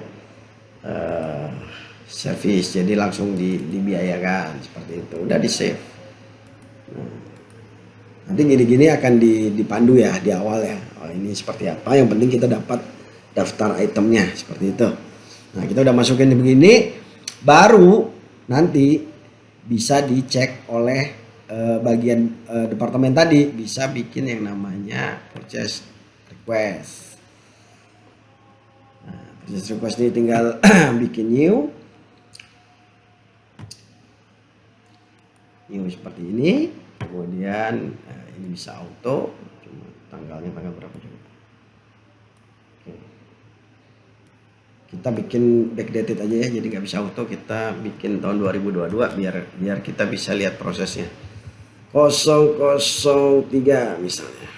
service? Jadi langsung dibiayakan seperti itu. Udah di save. Nah, nanti gini-gini akan dipandu ya di awal ya. Oh, ini seperti apa? Yang penting kita dapat daftar itemnya seperti itu. Nah, kita udah masukin begini, baru nanti bisa dicek oleh bagian departemen tadi, bisa bikin yang namanya purchase request. Nah, purchase request ini tinggal bikin new seperti ini, kemudian ini bisa auto, cuma tanggalnya tanggal berapa coba. Oke. Kita bikin backdated aja ya, jadi nggak bisa auto, kita bikin tahun 2022 biar kita bisa lihat prosesnya. 003 misalnya,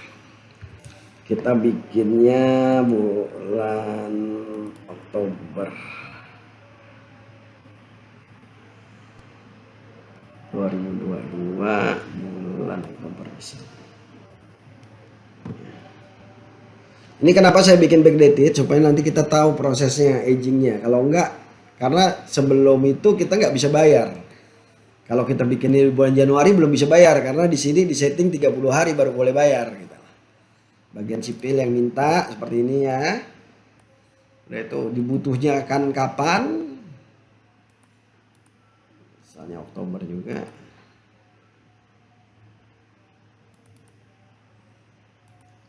kita bikinnya bulan Oktober 2022 bulan Oktober misalnya. Ini kenapa saya bikin backdated, supaya nanti kita tahu prosesnya agingnya. Kalau enggak, karena sebelum itu kita nggak bisa bayar. Kalau kita bikin di bulan Januari belum bisa bayar, karena di sini di setting 30 hari baru boleh bayar. Gitu. Bagian sipil yang minta seperti ini ya. Udah itu dibutuhnya akan kapan? Misalnya Oktober juga.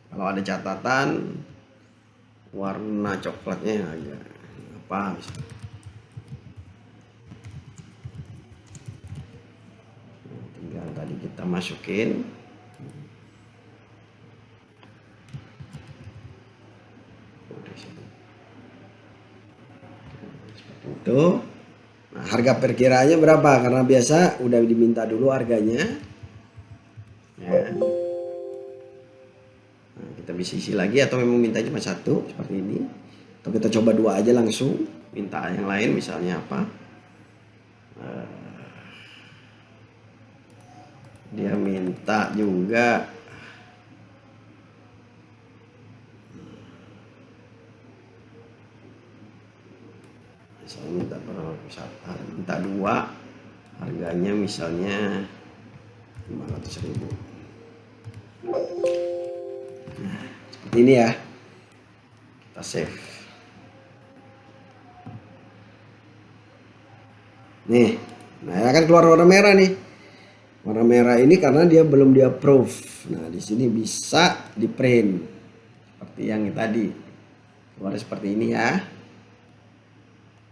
Kalau ada catatan warna coklatnya agak apa misalnya. Tinggal tadi kita masukin. Seperti itu. Nah, harga perkiraannya berapa? Karena biasa udah diminta dulu harganya. Ya. Kita bisa isi lagi atau memang mintanya cuma satu seperti ini, atau kita coba dua aja langsung, minta yang lain misalnya apa, dia minta juga misalnya minta dua, harganya misalnya 500.000. Nah, seperti ini ya, kita save. Nih, nah ya kan keluar warna merah nih. Warna merah ini karena dia belum di approve. Nah, di sini bisa di print seperti yang tadi, keluar seperti ini ya.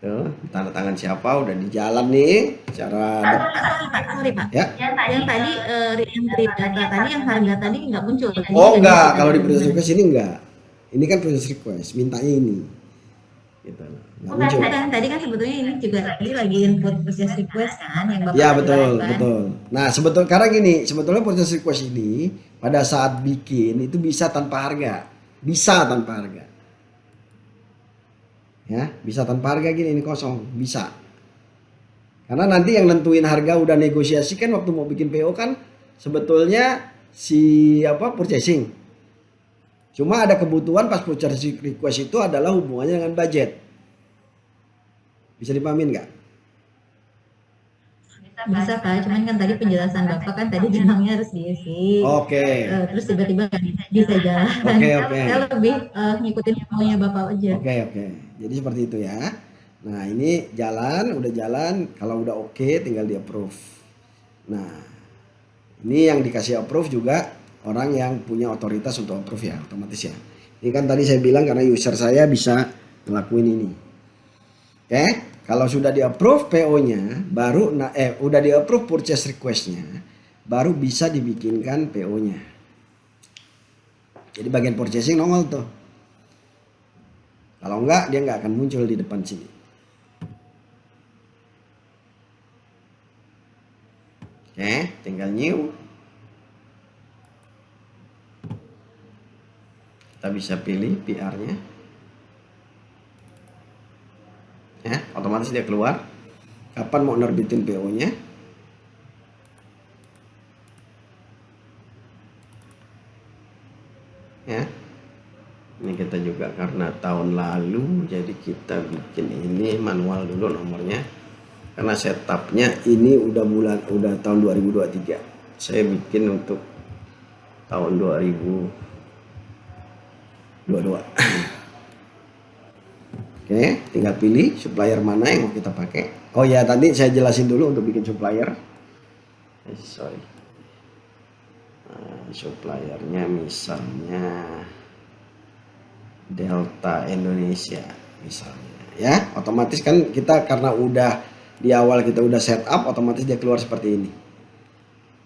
Tuh, tanda tangan siapa udah di jalan nih cara. Sorry Pak. Ya. Yang tadi re-entry data tadi, yang harga tadi nggak muncul. Oh enggak, kalau di process request ini enggak. Ini kan process request, mintanya ini. Gitu. Nggak muncul. Kan tadi kan sebetulnya ini juga tadi lagi input process request kan yang Bapak Ya betul, kan? betul. Nah sebetulnya karena gini, sebetulnya process request ini pada saat bikin itu bisa tanpa harga, bisa tanpa harga. Ya, bisa tanpa harga gini, ini kosong, bisa. Karena nanti yang nentuin harga udah negosiasi kan waktu mau bikin PO kan sebetulnya si purchasing. Cuma ada kebutuhan pas purchase request itu adalah hubungannya dengan budget. Bisa dipahamin nggak? Bisa Kak, cuman kan tadi penjelasan Bapak kan tadi bilangnya harus diisi. Oke. Terus tiba-tiba nggak bisa jalan. Oke, oke. Saya lebih ngikutin maunya Bapak aja. Oke, oke. Jadi seperti itu ya. Nah, ini jalan, udah jalan. Kalau udah oke, tinggal di approve. Nah, ini yang dikasih approve juga orang yang punya otoritas untuk approve ya, otomatis ya. Ini kan tadi saya bilang karena user saya bisa ngelakuin ini. Oke, kalau sudah di approve PO-nya, baru udah di approve purchase request-nya, baru bisa dibikinkan PO-nya. Jadi bagian purchasing nongol tuh. Kalau enggak, dia nggak akan muncul di depan sini. Oke, tinggal new. Kita bisa pilih PR-nya. Ya, otomatis dia keluar. Kapan mau nerbitin PO-nya? Ya. Ini kita juga karena tahun lalu, jadi kita bikin ini manual dulu nomornya. Karena setupnya ini udah tahun 2023. Saya bikin untuk tahun 2022. Oke, tinggal pilih supplier mana yang mau kita pakai. Oh ya, tadi saya jelasin dulu untuk bikin supplier. Sorry. Suppliernya misalnya Delta Indonesia misalnya ya, otomatis kan kita karena udah di awal kita udah setup, otomatis dia keluar seperti ini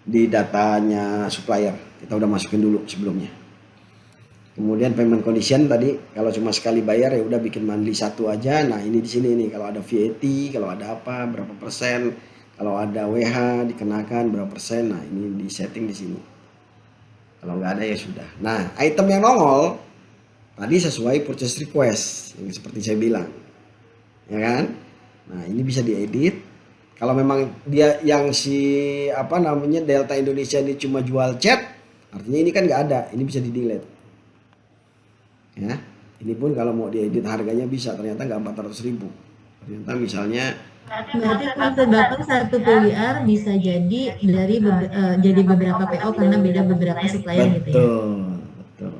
di datanya supplier. Kita udah masukin dulu sebelumnya. Kemudian payment condition tadi kalau cuma sekali bayar ya udah bikin monthly satu aja. Nah ini di sini nih kalau ada VAT, kalau ada apa berapa persen, kalau ada WH dikenakan berapa persen. Nah ini di setting di sini. Kalau nggak ada ya sudah. Nah item yang nongol tadi sesuai purchase request yang seperti saya bilang, ya kan? Nah ini bisa diedit. Kalau memang dia yang Delta Indonesia ini cuma jual cat, artinya ini kan nggak ada. Ini bisa di delete. Ya, ini pun kalau mau diedit harganya bisa. Ternyata nggak 400.000. Ternyata misalnya. Berarti maksud Bapak satu PWR bisa jadi dari jadi beberapa PO karena beda beberapa supplier gitu ya? Betul.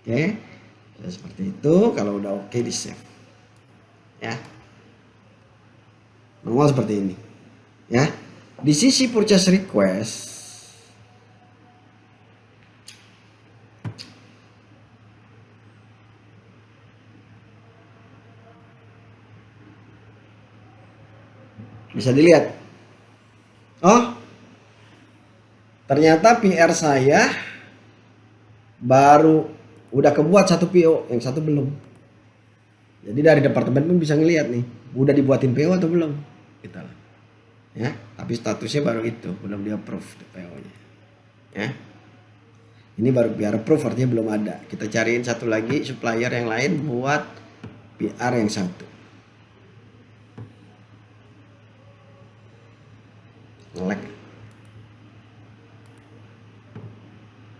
Oke. Ya, seperti itu. Kalau udah oke di save ya, nongol seperti ini ya. Di sisi purchase request bisa dilihat, oh ternyata PR saya baru udah kebuat satu PO, yang satu belum. Jadi dari departemen pun bisa ngelihat nih, udah dibuatin PO atau belum, gitu lah. Ya, tapi statusnya baru itu, belum di approve PO-nya. Ya, ini baru PR approve, artinya belum ada. Kita cariin satu lagi supplier yang lain buat PR yang satu. Ngelek.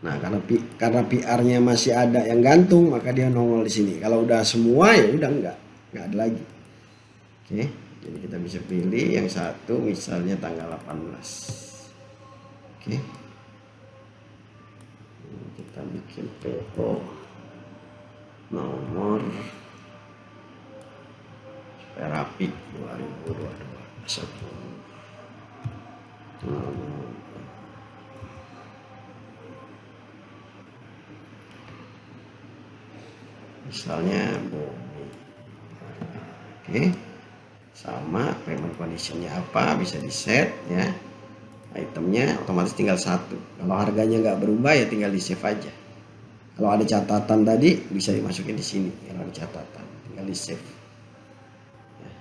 Nah, karena PR-nya masih ada yang gantung, maka dia nongol di sini. Kalau udah semua ya udah enggak ada lagi. Oke, jadi kita bisa pilih yang satu misalnya tanggal 18. Oke. Kita bikin PO nomor Rapid 2022. Misalnya bumi. Oke, sama payment conditionnya apa bisa di set ya. Itemnya otomatis tinggal satu. Kalau harganya nggak berubah ya tinggal di save aja. Kalau ada catatan tadi bisa dimasukin di sini. Kalau ada catatan tinggal di save. Ya.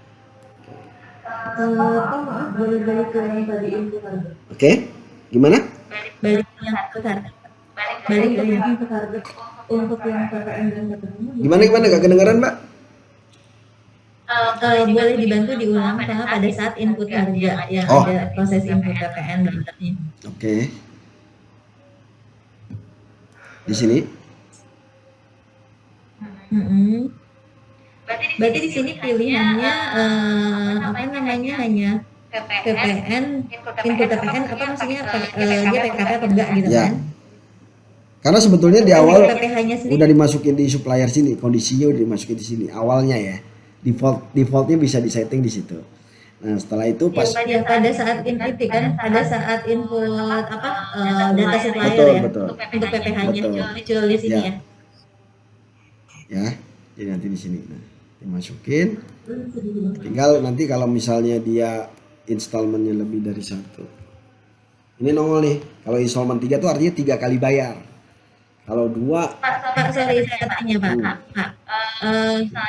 Boleh balik ke yang tadi input harga. Oke, gimana? Balik ke yang input harga. Balik ke yang input harga. Untuk yang PPN dan PPN. Gimana gak kedengeran Mbak? Boleh dibantu diulang Pak pada saat input harga yang ada proses input PPN daftarnya. Oke. Di sini. Berarti di sini pilihannya hanya PPN, input PPN apa maksudnya dia PKP atau enggak gitu Ya. kan? Karena sebetulnya di awal PPH-nya sendiri udah dimasukin di supplier sini, kondisinya udah dimasukin di sini awalnya ya. Defaultnya bisa disetting di situ. Nah setelah itu pas ya pada saat input kan, pada saat input apa data supplier betul ya betul untuk PPH-nya betul muncul di sini Ya. ya. ya, jadi nanti di sini. Nah dimasukin, tinggal nanti kalau misalnya dia installmentnya lebih dari satu, ini nongol nih. Kalau installment 3 tuh artinya 3 kali bayar. Kalau 2 Pak, sorry saya tanya Pak.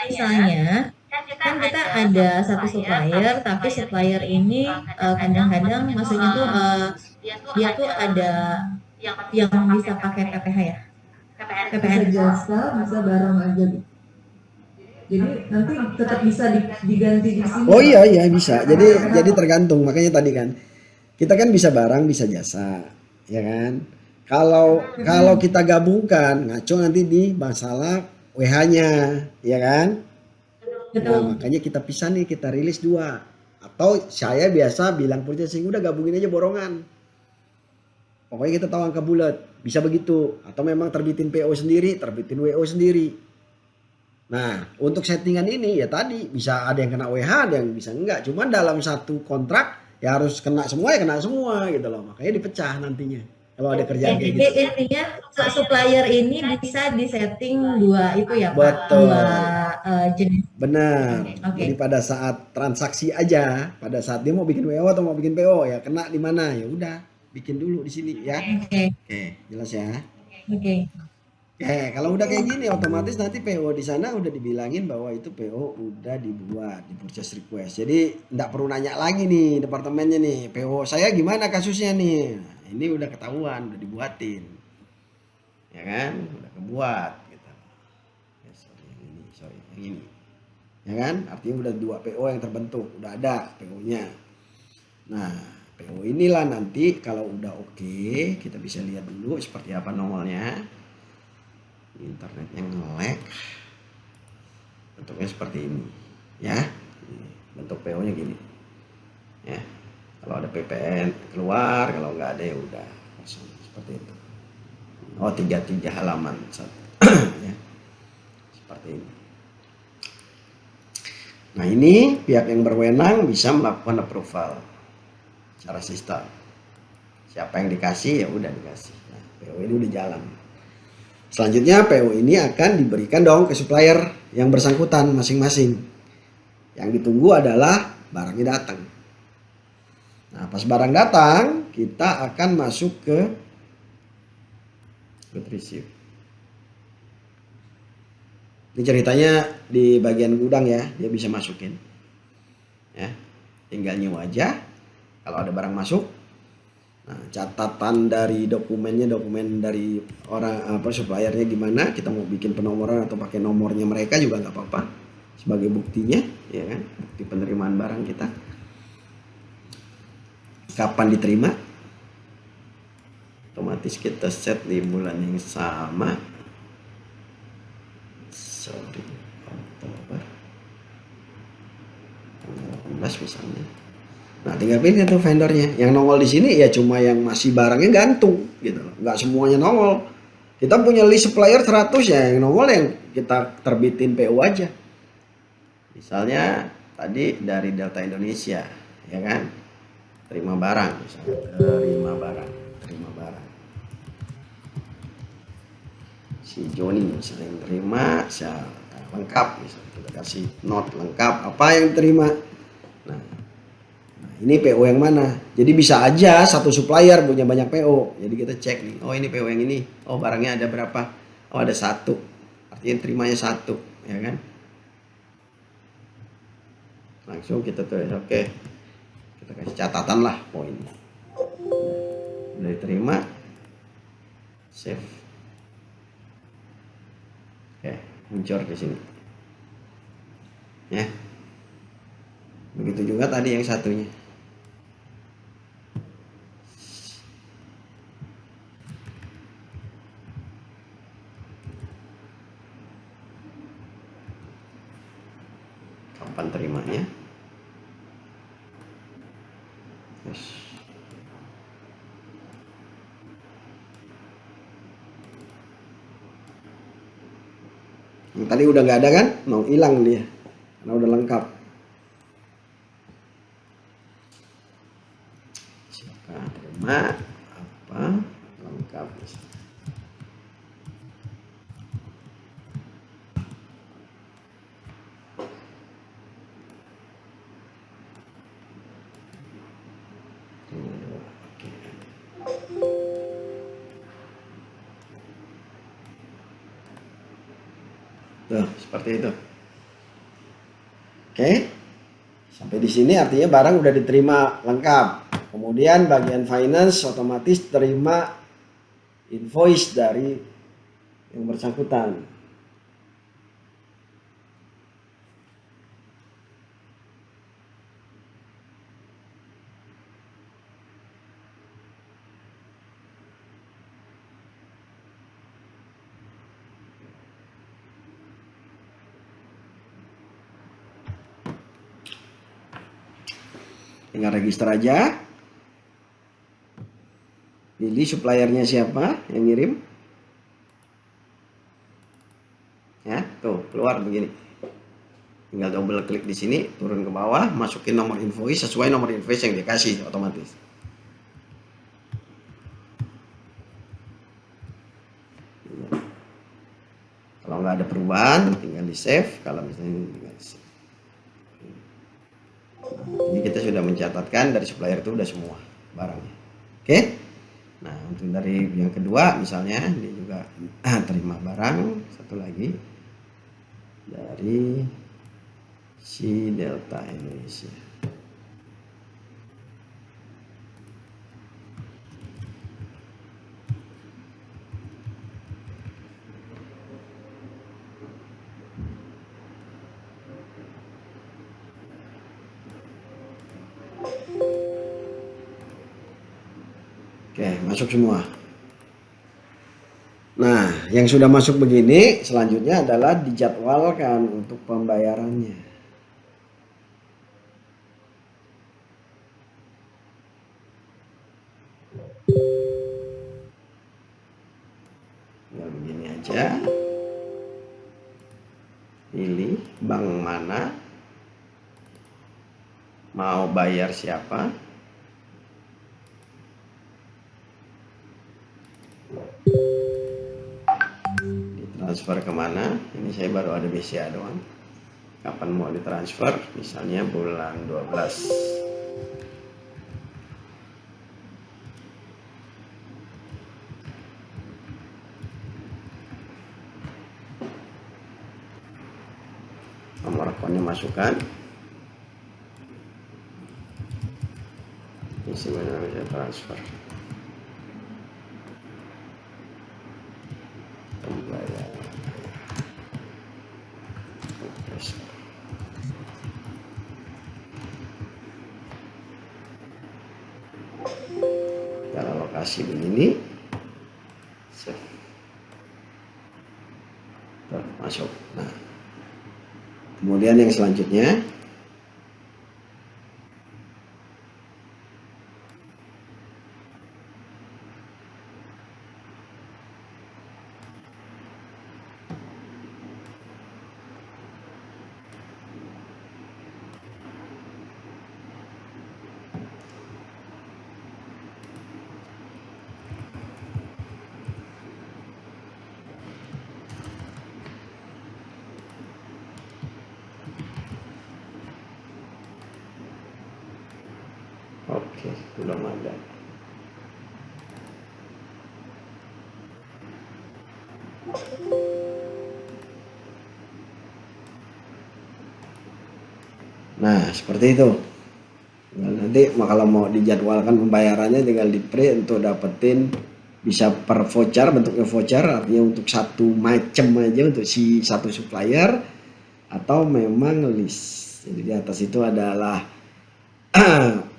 Misalnya kan kita ada satu supplier, tapi supplier ini kadang-kadang maksudnya tuh dia tuh ada yang bisa pakai PPH ya. PPN. Bisa jasa, bisa barang aja. Jadi nanti tetap bisa diganti di sini. Oh iya bisa. Jadi tergantung. Makanya tadi kan kita kan bisa barang bisa jasa, ya kan? Kalau kita gabungkan ngaco nanti di masalah WH-nya, ya kan? Nah, makanya kita pisah nih, kita rilis 2. Atau saya biasa bilang purchasing udah gabungin aja borongan. Pokoknya kita tahu angka bulat, bisa begitu. Atau memang terbitin PO sendiri, terbitin WO sendiri. Nah, untuk settingan ini ya tadi bisa ada yang kena WH, ada yang bisa enggak. Cuman dalam satu kontrak ya harus kena semua ya kena semua gitu loh. Makanya dipecah nantinya. Kalau ada kerjaan kayak gitu. Intinya supplier ini bisa disetting 2 itu ya Pak. Betul. 2 jenis. Benar. Oke. Jadi pada saat transaksi aja, pada saat dia mau bikin WO atau mau bikin PO ya kena di mana ya udah bikin dulu di sini ya. Oke. Oke, jelas ya. Oke. Kalau udah kayak gini otomatis nanti PO di sana udah dibilangin bahwa itu PO udah dibuat di purchase request. Jadi enggak perlu nanya lagi nih departemennya nih, PO saya gimana kasusnya nih. Nah, ini udah ketahuan, udah dibuatin. Ya kan? Udah kebuat gitu. Ya, sorry yang ini. Ya kan? Artinya udah 2 PO yang terbentuk, udah ada PO-nya. Nah, PO inilah nanti kalau udah oke, kita bisa lihat dulu seperti apa nongolnya. Internetnya nge-lag, bentuknya seperti ini ya, bentuk PO nya gini ya. Kalau ada PPN keluar, kalau nggak ada ya udah kosong seperti itu. Oh 3 halaman ya, seperti ini. Nah ini pihak yang berwenang bisa melakukan approval secara sistem. Siapa yang dikasih ya udah dikasih. Nah, PO ini udah jalan. Selanjutnya PO ini akan diberikan dong ke supplier yang bersangkutan masing-masing. Yang ditunggu adalah barangnya datang. Nah pas barang datang kita akan masuk ke good receive. Ini ceritanya di bagian gudang ya, dia bisa masukin. Ya, tinggal new aja. Kalau ada barang masuk. Nah, catatan dari dokumen dari orang suppliernya gimana, kita mau bikin penomoran atau pakai nomornya mereka juga nggak apa-apa sebagai buktinya, ya kan, bukti penerimaan barang kita. Kapan diterima? Otomatis kita set di bulan yang sama. Oktober tanggal 18 misalnya. Nah tinggal pilih tuh vendornya. Yang nongol di sini ya cuma yang masih barangnya gantung gitu loh. Nggak semuanya nongol. Kita punya list supplier 100 ya, yang nongol yang kita terbitin PO aja. Misalnya tadi dari Delta Indonesia, ya kan? Terima barang misalnya. Terima barang. Si Joni misalnya yang terima, lengkap misalnya kita kasih note lengkap apa yang diterima. Nah, ini PO yang mana? Jadi bisa aja satu supplier punya banyak PO. Jadi kita cek nih, oh ini PO yang ini. Oh barangnya ada berapa? Oh ada 1. Artinya terimanya 1, ya kan? Langsung kita tulis, oke. Kita kasih catatan lah poin. Udah diterima. Save. Oke, muncul di sini. Ya. Begitu juga tadi yang satunya. Kapan terimanya? Yes. Yang tadi udah nggak ada kan? Mau hilang dia, karena udah lengkap. Siapa terima apa lengkap. Tuh, seperti itu. Oke. Sampai di sini artinya barang udah diterima lengkap. Kemudian bagian finance otomatis terima invoice dari yang bersangkutan. Tinggal register aja. Pilih suppliernya siapa yang ngirim. Ya, tuh keluar begini. Tinggal double klik di sini, turun ke bawah, masukin nomor invoice sesuai nomor invoice yang dikasih otomatis. Kalau nggak ada perubahan, tinggal di save. Kalau misalnya tinggal di save. Jadi kita sudah mencatatkan dari supplier itu udah semua barangnya. Oke. Nah, untuk dari yang kedua misalnya dia juga terima barang satu lagi dari si Delta Indonesia. Oke, masuk semua. Nah, yang sudah masuk begini, selanjutnya adalah dijadwalkan untuk pembayarannya. Tinggal begini aja. Pilih bank mana, mau bayar siapa. Transfer kemana? Ini saya baru ada BCA doang. Kapan mau ditransfer? Misalnya bulan 12. Nomor akunnya masukkan. Ini sebenarnya transfer. Pembayaran. Cara lokasi begini, save. Tuh, masuk. Nah, kemudian yang selanjutnya oke, belum ada. Nah, seperti itu. Nah, nanti kalau mau dijadwalkan pembayarannya tinggal di print untuk dapetin, bisa per voucher, bentuknya voucher artinya untuk satu macam aja untuk si satu supplier, atau memang list. Jadi di atas itu adalah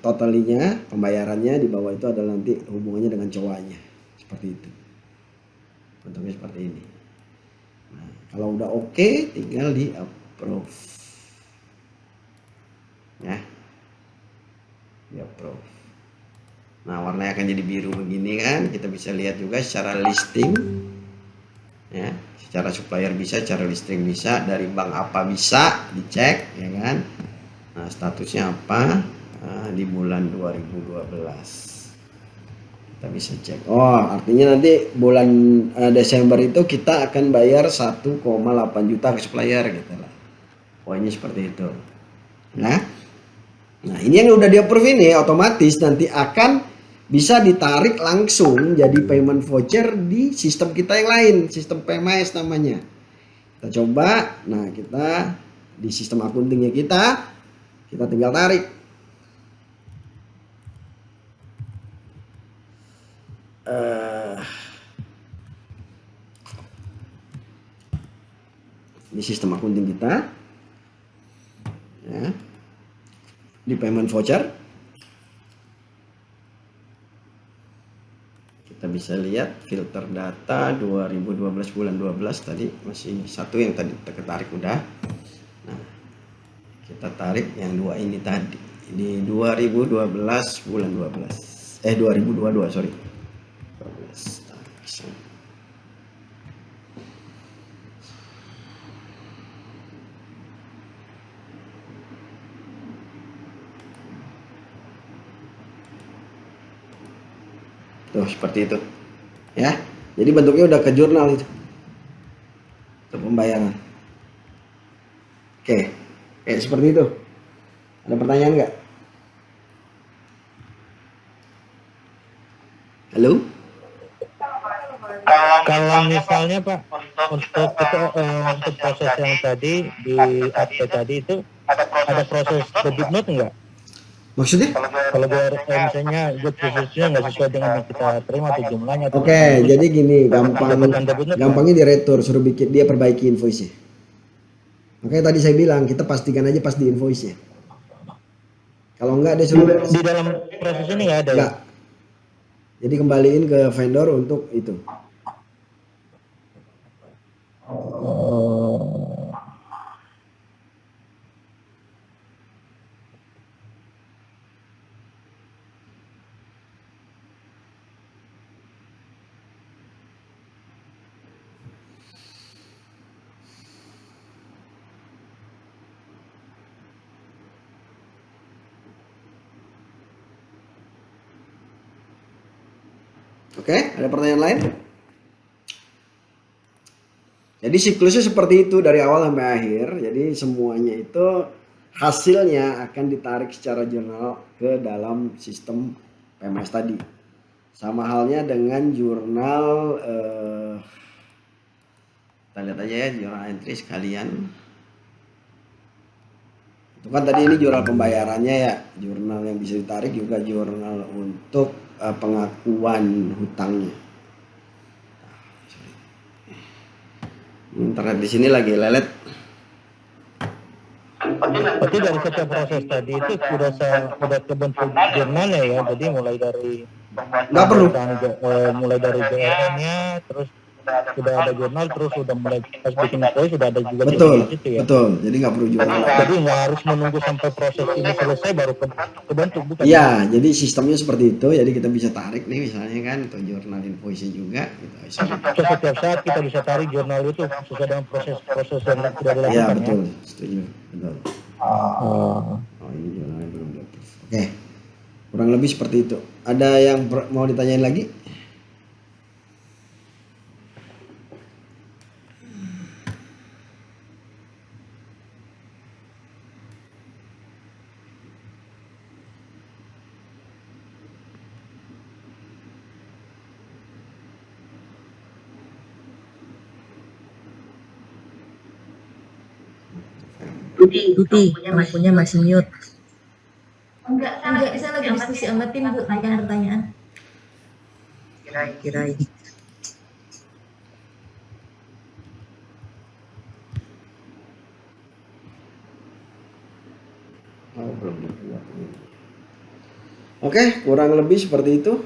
totalinya, pembayarannya, di bawah itu adalah nanti hubungannya dengan cowoknya. Seperti itu. Bentuknya seperti ini. Nah, kalau udah oke, tinggal di approve. Ya. Di approve. Nah, warnanya akan jadi biru begini kan. Kita bisa lihat juga secara listing ya, secara supplier bisa, secara listing bisa, dari bank apa bisa dicek ya kan. Nah, statusnya apa di bulan 2012 kita bisa cek. Oh, artinya nanti bulan Desember itu kita akan bayar 1,8 juta ke supplier gitu lah. Poinnya seperti itu. Nah, ini yang udah di approve ini otomatis nanti akan bisa ditarik langsung jadi payment voucher di sistem kita yang lain, sistem PMS namanya. Kita coba, nah kita di sistem akuntingnya kita tinggal tarik. Di sistem akunting kita ya, di payment voucher kita bisa lihat filter data 2012 bulan 12 tadi masih satu yang tadi tertarik udah. Nah, kita tarik yang dua ini tadi di 2012 bulan 12 2022 sorry 12 tarik sana. Tuh seperti itu ya, jadi bentuknya udah ke jurnal itu untuk pembayaran. Oke, seperti itu. Ada pertanyaan nggak? Halo? Kalau misalnya Pak, untuk proses yang tadi di AP tadi itu ada proses debit note enggak? Maksudnya? Kalau misalnya good khususnya nggak sesuai dengan yang kita terima atau jumlahnya. Oke, jadi gini, debit note gampangnya di retur, suruh bikin dia perbaiki invoice-nya. Makanya tadi saya bilang kita pastikan aja pas di invoice-nya. Kalau enggak dia suruh di dalam proses ini nggak ada. Enggak. Jadi kembaliin ke vendor untuk itu. Oke, ada pertanyaan lain? Jadi siklusnya seperti itu dari awal sampai akhir. Jadi semuanya itu hasilnya akan ditarik secara jurnal ke dalam sistem PMS tadi. Sama halnya dengan jurnal kita lihat aja ya jurnal entry sekalian. Itu kan tadi ini jurnal pembayarannya ya, jurnal yang bisa ditarik juga jurnal untuk pengakuan hutangnya. Internet di sini lagi lelet. Berarti dari setiap proses tadi itu sudah kebentuk jurnalnya ya. Jadi mulai dari Nggak perlu. mulai dari BRN-nya, terus sudah ada jurnal, terus sudah mulai pas bikin invoice sudah ada juga Betul, di situ ya. betul. Jadi nggak perlu jurnal. Jadi nggak harus menunggu sampai proses ini selesai baru kebentuk, bukan? Iya, jadi sistemnya seperti itu. Jadi kita bisa tarik nih misalnya kan untuk jurnal invoice juga. Gitu. So, setiap saat kita bisa tarik jurnal itu sesuai dengan proses yang sudah dilakukan. Iya betul, setuju, betul. Oh ini jurnalnya belum di-approve. Oke, kurang lebih seperti itu. Ada yang mau ditanyain lagi? Tuti, punya masih mute. Enggak, saya lagi diskusi sama tim Bu, bukan pertanyaan. Kirain. Oh, belum dibuat. Oke, kurang lebih seperti itu.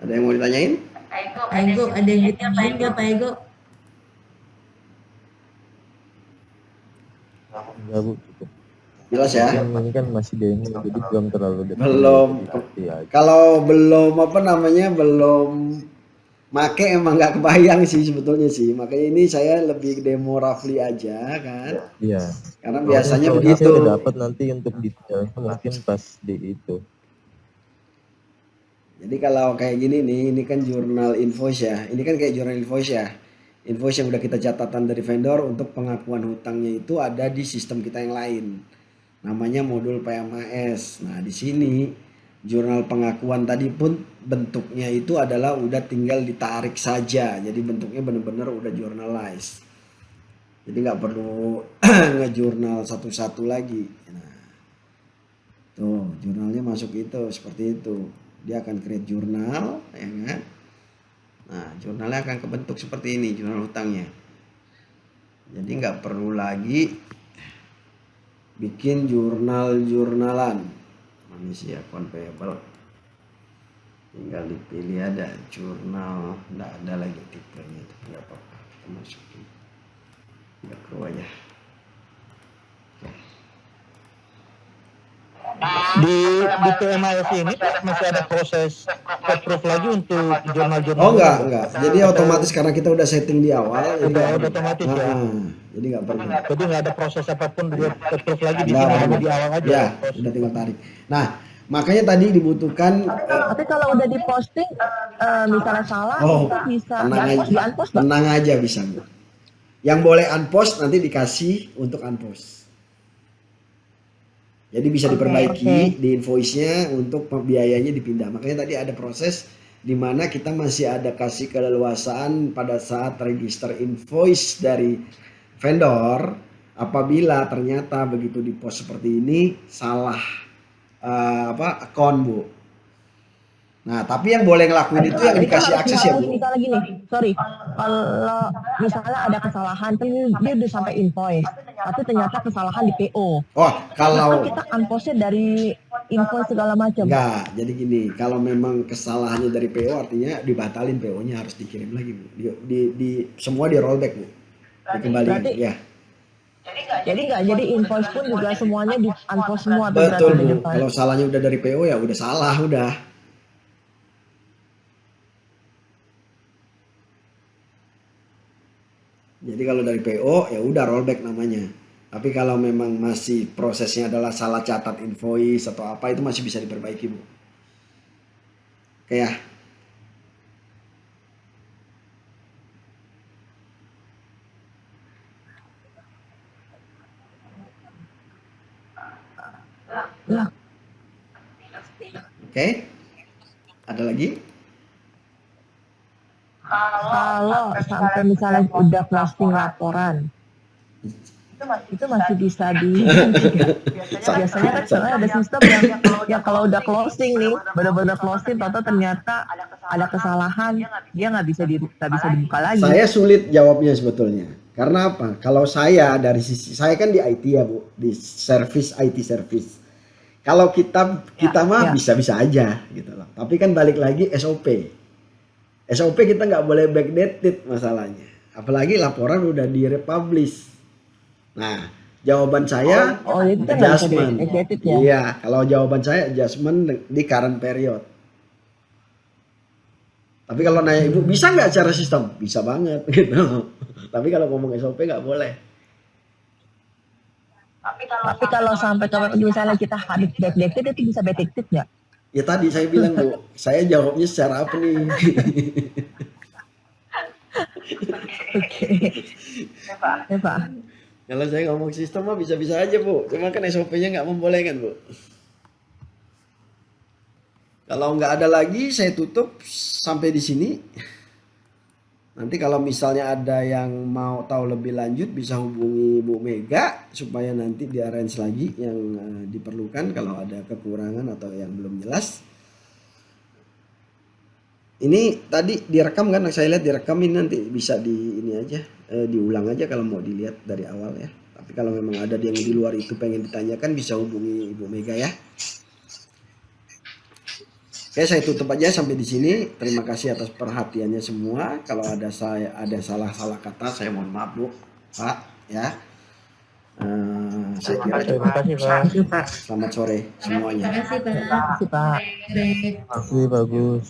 Ada yang mau ditanyain? Ego, ada yang ditanyain nggak Pak Ego? Enggak Bu, cukup. Jelas ya? Ini kan masih demo, jadi belum terlalu detail. Belum. Jadi pasti aja. Kalau belum apa namanya, belum make emang nggak kebayang sih sebetulnya sih. Makanya ini saya lebih demo roughly aja kan. Iya. Karena Soalnya biasanya saya begitu. udah dapat nanti untuk detailnya mungkin pas di itu. Jadi kalau kayak gini nih, ini kan jurnal invoice ya. Ini kan kayak jurnal invoice ya. Invoice yang udah kita catatan dari vendor untuk pengakuan hutangnya itu ada di sistem kita yang lain. Namanya modul PMAS. Nah, di sini jurnal pengakuan tadi pun bentuknya itu adalah udah tinggal ditarik saja. Jadi bentuknya benar-benar udah journalize. Jadi nggak perlu ngejurnal satu-satu lagi. Nah, tuh jurnalnya masuk itu seperti itu. Dia akan create jurnal, ya kan? Nah, jurnalnya akan kebentuk seperti ini, jurnal hutangnya. Jadi nggak perlu lagi bikin jurnal-jurnalan manusia account payable. Tinggal dipilih ada jurnal, nggak ada lagi tipenya itu nggak apa-apa. Kita masukin, nggak perlu aja. Oke. Di PMIS ini Pak, masih ada proses approve lagi untuk jurnal-jurnal. Oh enggak. Jadi otomatis karena kita udah setting di awal, jadi nggak perlu. Otomatis ya. Jadi nggak perlu. Jadi nggak ada proses apapun dia approve lagi di Nggak sini, perlu. hanya di awal aja. Ya, udah tinggal tarik. Nah, makanya tadi dibutuhkan Tapi kalau udah diposting, misalnya salah, Oh, itu bisa tenang aja. di-unpost nggak? Tenang aja bisa, Bu. Yang boleh unpost nanti dikasih untuk unpost. Jadi bisa Oke, diperbaiki di invoice-nya untuk biayanya dipindah. Makanya tadi ada proses di mana kita masih ada kasih keleluasaan pada saat register invoice dari vendor apabila ternyata begitu di post seperti ini salah account, Bu. Nah, tapi yang boleh ngelakuin itu yang Jadi kan dikasih harus akses ya, Bu. misalnya gini, sorry, kalau misalnya ada kesalahan, kan dia udah sampai invoice, tapi ternyata kesalahan di PO. Oh, kalau Kan kita unpost-nya dari invoice segala macam. enggak, jadi gini, kalau memang kesalahannya dari PO artinya dibatalin PO-nya harus dikirim lagi, Bu. Semua di rollback, Bu. Dikembalikan, Berarti- ya. Jadi nggak, jadi invoice pun juga semuanya di unpost semua tuh berarti Betul, Bu. ke depan. Kalau salahnya udah dari PO ya udah salah, udah. Jadi kalau dari PO ya udah rollback namanya. Tapi kalau memang masih prosesnya adalah salah catat invoice atau apa itu masih bisa diperbaiki, Bu. Oke ya. Lah, Oke. Ada lagi? kalau sampai misalnya udah closing laporan, itu masih bisa di biasanya kan soalnya ada sistem yang kalau udah closing nih, benar-benar closing, atau ternyata ada kesalahan, dia nggak bisa dibuka lagi. Saya sulit jawabnya sebetulnya. Karena apa? Kalau saya dari sisi saya kan di IT ya, Bu, di service IT service. Kalau kita mah ya. bisa-bisa aja gitu loh. Tapi kan balik lagi SOP. SOP kita nggak boleh backdated masalahnya. Apalagi laporan udah di-republish. Nah, jawaban saya Oh, itu kan nggak bisa adjustment. backdated ya? Iya, kalau jawaban saya adjustment di current period. Tapi kalau nanya Ibu, bisa nggak secara sistem? Bisa banget gitu. Tapi kalau ngomong SOP nggak boleh. Tapi kalau sampai misalnya kita habis backdated, itu bisa backdated nggak? Ya tadi saya bilang, Bu, saya jawabnya secara apa nih? Oke. Ya Pak. Kalau saya ngomong sistem mah bisa-bisa aja, Bu. Cuma kan SOP-nya nggak membolehkan, Bu. Kalau nggak ada lagi, saya tutup sampai di sini. Nanti kalau misalnya ada yang mau tahu lebih lanjut, bisa hubungi Bu Mega supaya nanti di-arrange lagi yang diperlukan kalau ada kekurangan atau yang belum jelas. Ini tadi direkam kan, saya lihat direkam, ini nanti bisa diulang aja kalau mau dilihat dari awal ya. Tapi kalau memang ada yang di luar itu pengen ditanyakan, bisa hubungi Ibu Mega ya. Oke, saya tutup aja sampai di sini. Terima kasih atas perhatiannya semua. Kalau ada salah-salah kata, saya mohon maaf, Bu, Pak, ya. Saya kira Terima kasih Pak. Thank you, Pak. selamat sore semuanya. Terima kasih Pak. Terima kasih Pak. Baik. Masih bagus.